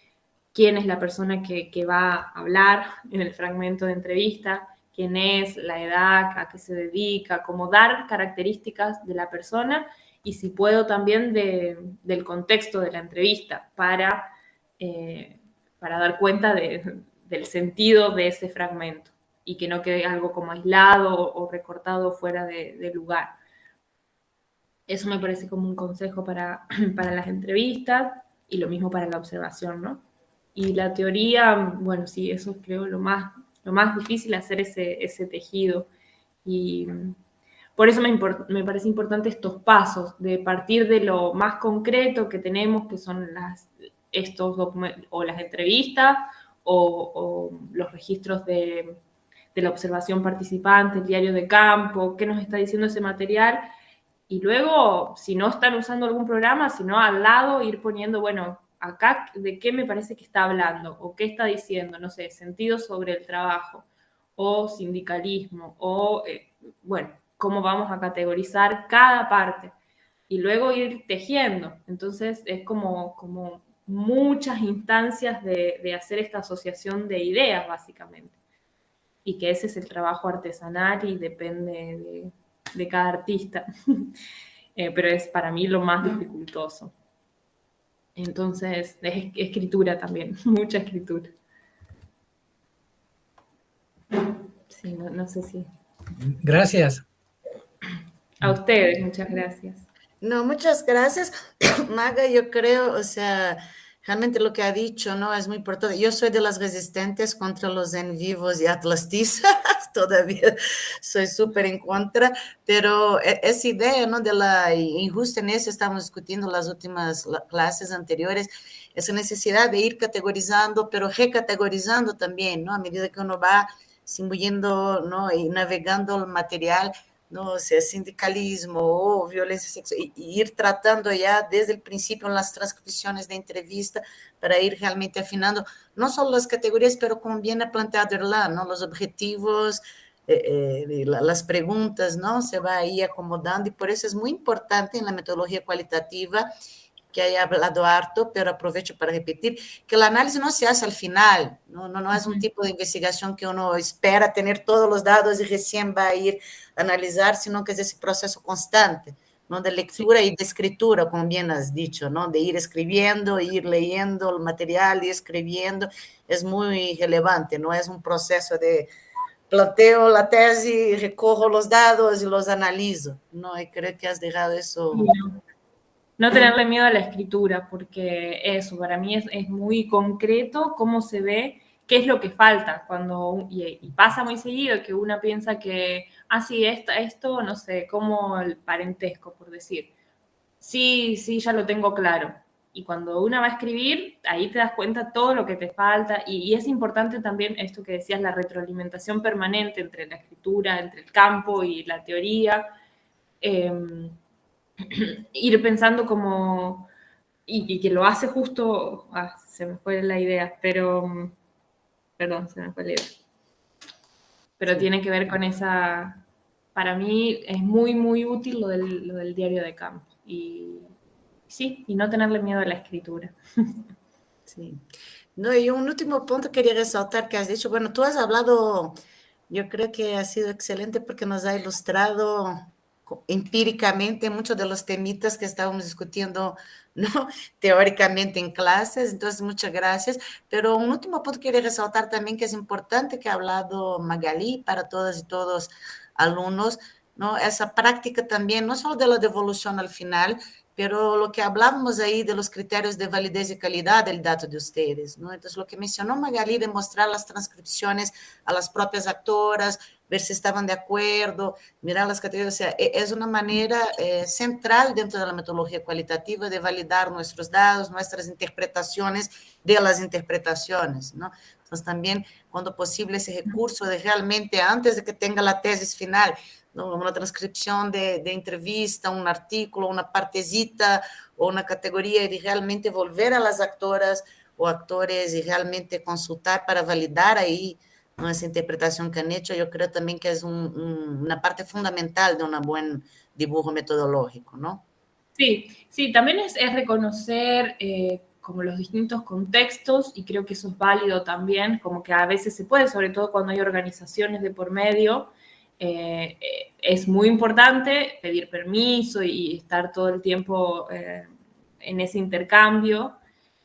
quién es la persona que va a hablar en el fragmento de entrevista, quién es, la edad, a qué se dedica, como dar características de la persona y si puedo también del contexto de la entrevista para dar cuenta del sentido de ese fragmento y que no quede algo como aislado o recortado fuera de lugar. Eso me parece como un consejo para las entrevistas y lo mismo para la observación, ¿no? Y la teoría, bueno, sí, eso creo lo más difícil, hacer ese tejido. Y por eso me parece importante estos pasos, de partir de lo más concreto que tenemos, que son estos documentos, o las entrevistas, o los registros de la observación participante, el diario de campo, qué nos está diciendo ese material, y luego, si no están usando algún programa, sino al lado ir poniendo, bueno, acá de qué me parece que está hablando, o qué está diciendo, no sé, sentido sobre el trabajo, o sindicalismo, o, bueno, cómo vamos a categorizar cada parte, y luego ir tejiendo. Entonces, es como muchas instancias de hacer esta asociación de ideas, básicamente. Y que ese es el trabajo artesanal y depende de cada artista. Pero es para mí lo más dificultoso. Entonces, es escritura también, mucha escritura. Sí, no sé si... Gracias. A ustedes, muchas gracias. No, muchas gracias, Maga. Yo creo, o sea, realmente lo que ha dicho, ¿no? Es muy importante. Yo soy de las resistentes contra los en vivos y atlastistas, todavía soy súper en contra, pero esa idea, ¿no? De la, y justo en eso estamos discutiendo las últimas clases anteriores, esa necesidad de ir categorizando, pero recategorizando también, ¿no? A medida que uno va se imbuyendo, ¿no? Y navegando el material, no sé, sindicalismo o violencia sexual, y ir tratando ya desde el principio en las transcripciones de entrevista para ir realmente afinando, no solo las categorías, pero como bien ha planteado Erlan, ¿no? Los objetivos, las preguntas, ¿no? Se va ahí acomodando y por eso es muy importante en la metodología cualitativa que haya hablado harto, pero aprovecho para repetir, que el análisis no se hace al final, no es un tipo de investigación que uno espera tener todos los datos y recién va a ir a analizar, sino que es ese proceso constante, ¿no? De lectura y de escritura, como bien has dicho, ¿no? De ir escribiendo, ir leyendo el material y escribiendo, es muy relevante, no es un proceso de planteo la tesis, recorro los datos y los analizo, ¿no? Y creo que has dejado eso... No tenerle miedo a la escritura, porque eso, para mí es muy concreto cómo se ve, qué es lo que falta, y pasa muy seguido que una piensa que, sí, esto, no sé, como el parentesco, por decir. Sí, ya lo tengo claro. Y cuando una va a escribir, ahí te das cuenta todo lo que te falta, y es importante también esto que decías, la retroalimentación permanente entre la escritura, entre el campo y la teoría, ir pensando como y que lo hace justo, se me fue la idea, pero, perdón, se me fue la idea. Pero sí, tiene que ver con esa, para mí es muy, muy útil lo del diario de campo. Y sí, y no tenerle miedo a la escritura. Sí. No, y un último punto quería resaltar que has dicho, bueno, tú has hablado, yo creo que ha sido excelente porque nos ha ilustrado empíricamente muchos de los temitas que estábamos discutiendo, ¿no? Teóricamente en clases, entonces muchas gracias. Pero un último punto que quería resaltar también que es importante que ha hablado Magali para todas y todos alumnos, ¿no? Esa práctica también, no solo de la devolución al final, pero lo que hablábamos ahí de los criterios de validez y calidad del dato de ustedes, ¿no? Entonces, lo que mencionó Magali de mostrar las transcripciones a las propias actoras, ver si estaban de acuerdo, mirar las categorías, o sea, es una manera central dentro de la metodología cualitativa de validar nuestros datos, nuestras interpretaciones de las interpretaciones, ¿no? Entonces, también, cuando posible, ese recurso de realmente, antes de que tenga la tesis final, una transcripción de entrevista, un artículo, una partecita o una categoría, y de realmente volver a las actoras o actores y realmente consultar para validar ahí, ¿no? Esa interpretación que han hecho, yo creo también que es una parte fundamental de un buen dibujo metodológico, ¿no? Sí, sí, también es reconocer como los distintos contextos, y creo que eso es válido también, como que a veces se puede, sobre todo cuando hay organizaciones de por medio, es muy importante pedir permiso y estar todo el tiempo en ese intercambio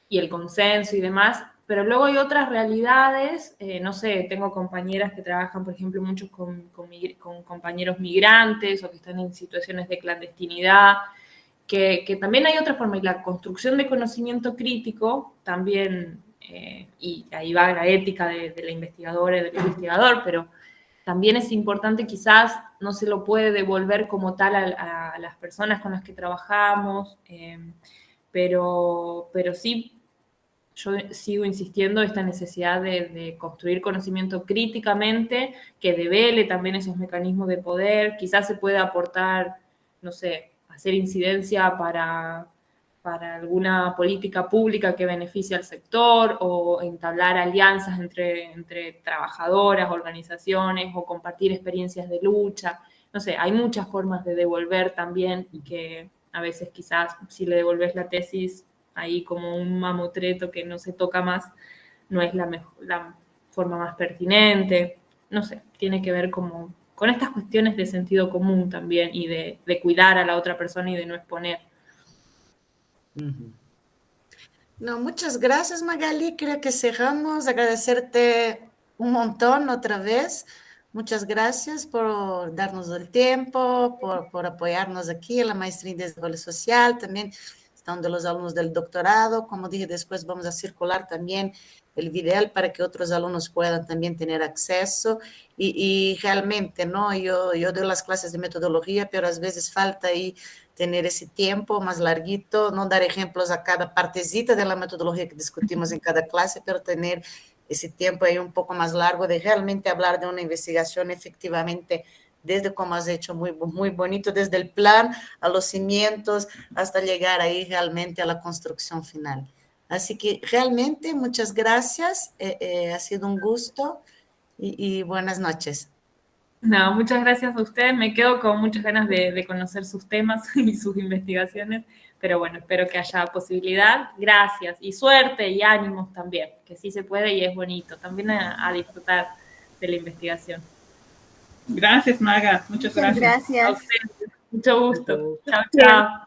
y el consenso y demás, pero luego hay otras realidades, no sé, tengo compañeras que trabajan, por ejemplo, mucho con compañeros migrantes o que están en situaciones de clandestinidad, que también hay otra forma, y la construcción de conocimiento crítico también, y ahí va la ética de la investigadora y del investigador, pero también es importante, quizás no se lo puede devolver como tal a las personas con las que trabajamos, pero sí, yo sigo insistiendo en esta necesidad de construir conocimiento críticamente, que devele también esos mecanismos de poder. Quizás se puede aportar, no sé, hacer incidencia para alguna política pública que beneficie al sector, o entablar alianzas entre trabajadoras, organizaciones, o compartir experiencias de lucha. No sé, hay muchas formas de devolver también, y que a veces quizás si le devolves la tesis ahí como un mamotreto que no se toca más, no es la forma más pertinente. No sé, tiene que ver como con estas cuestiones de sentido común también, y de cuidar a la otra persona y de no exponer. No, muchas gracias, Magali. Creo que cerramos. Agradecerte un montón otra vez. Muchas gracias por darnos el tiempo, por apoyarnos aquí en la maestría en desarrollo social. También están de los alumnos del doctorado. Como dije, después vamos a circular también el video para que otros alumnos puedan también tener acceso. Y realmente, ¿no? Yo doy las clases de metodología, pero a veces falta ahí tener ese tiempo más larguito, no dar ejemplos a cada partecita de la metodología que discutimos en cada clase, pero tener ese tiempo ahí un poco más largo de realmente hablar de una investigación efectivamente, desde como has hecho muy, muy bonito, desde el plan a los cimientos hasta llegar ahí realmente a la construcción final. Así que realmente muchas gracias, ha sido un gusto y buenas noches. No, muchas gracias a ustedes. Me quedo con muchas ganas de conocer sus temas y sus investigaciones, pero bueno, espero que haya posibilidad. Gracias, y suerte y ánimos también, que sí se puede y es bonito. También a disfrutar de la investigación. Gracias, Maga. Muchas gracias. Gracias. A ustedes. Mucho gusto. Chao, chao.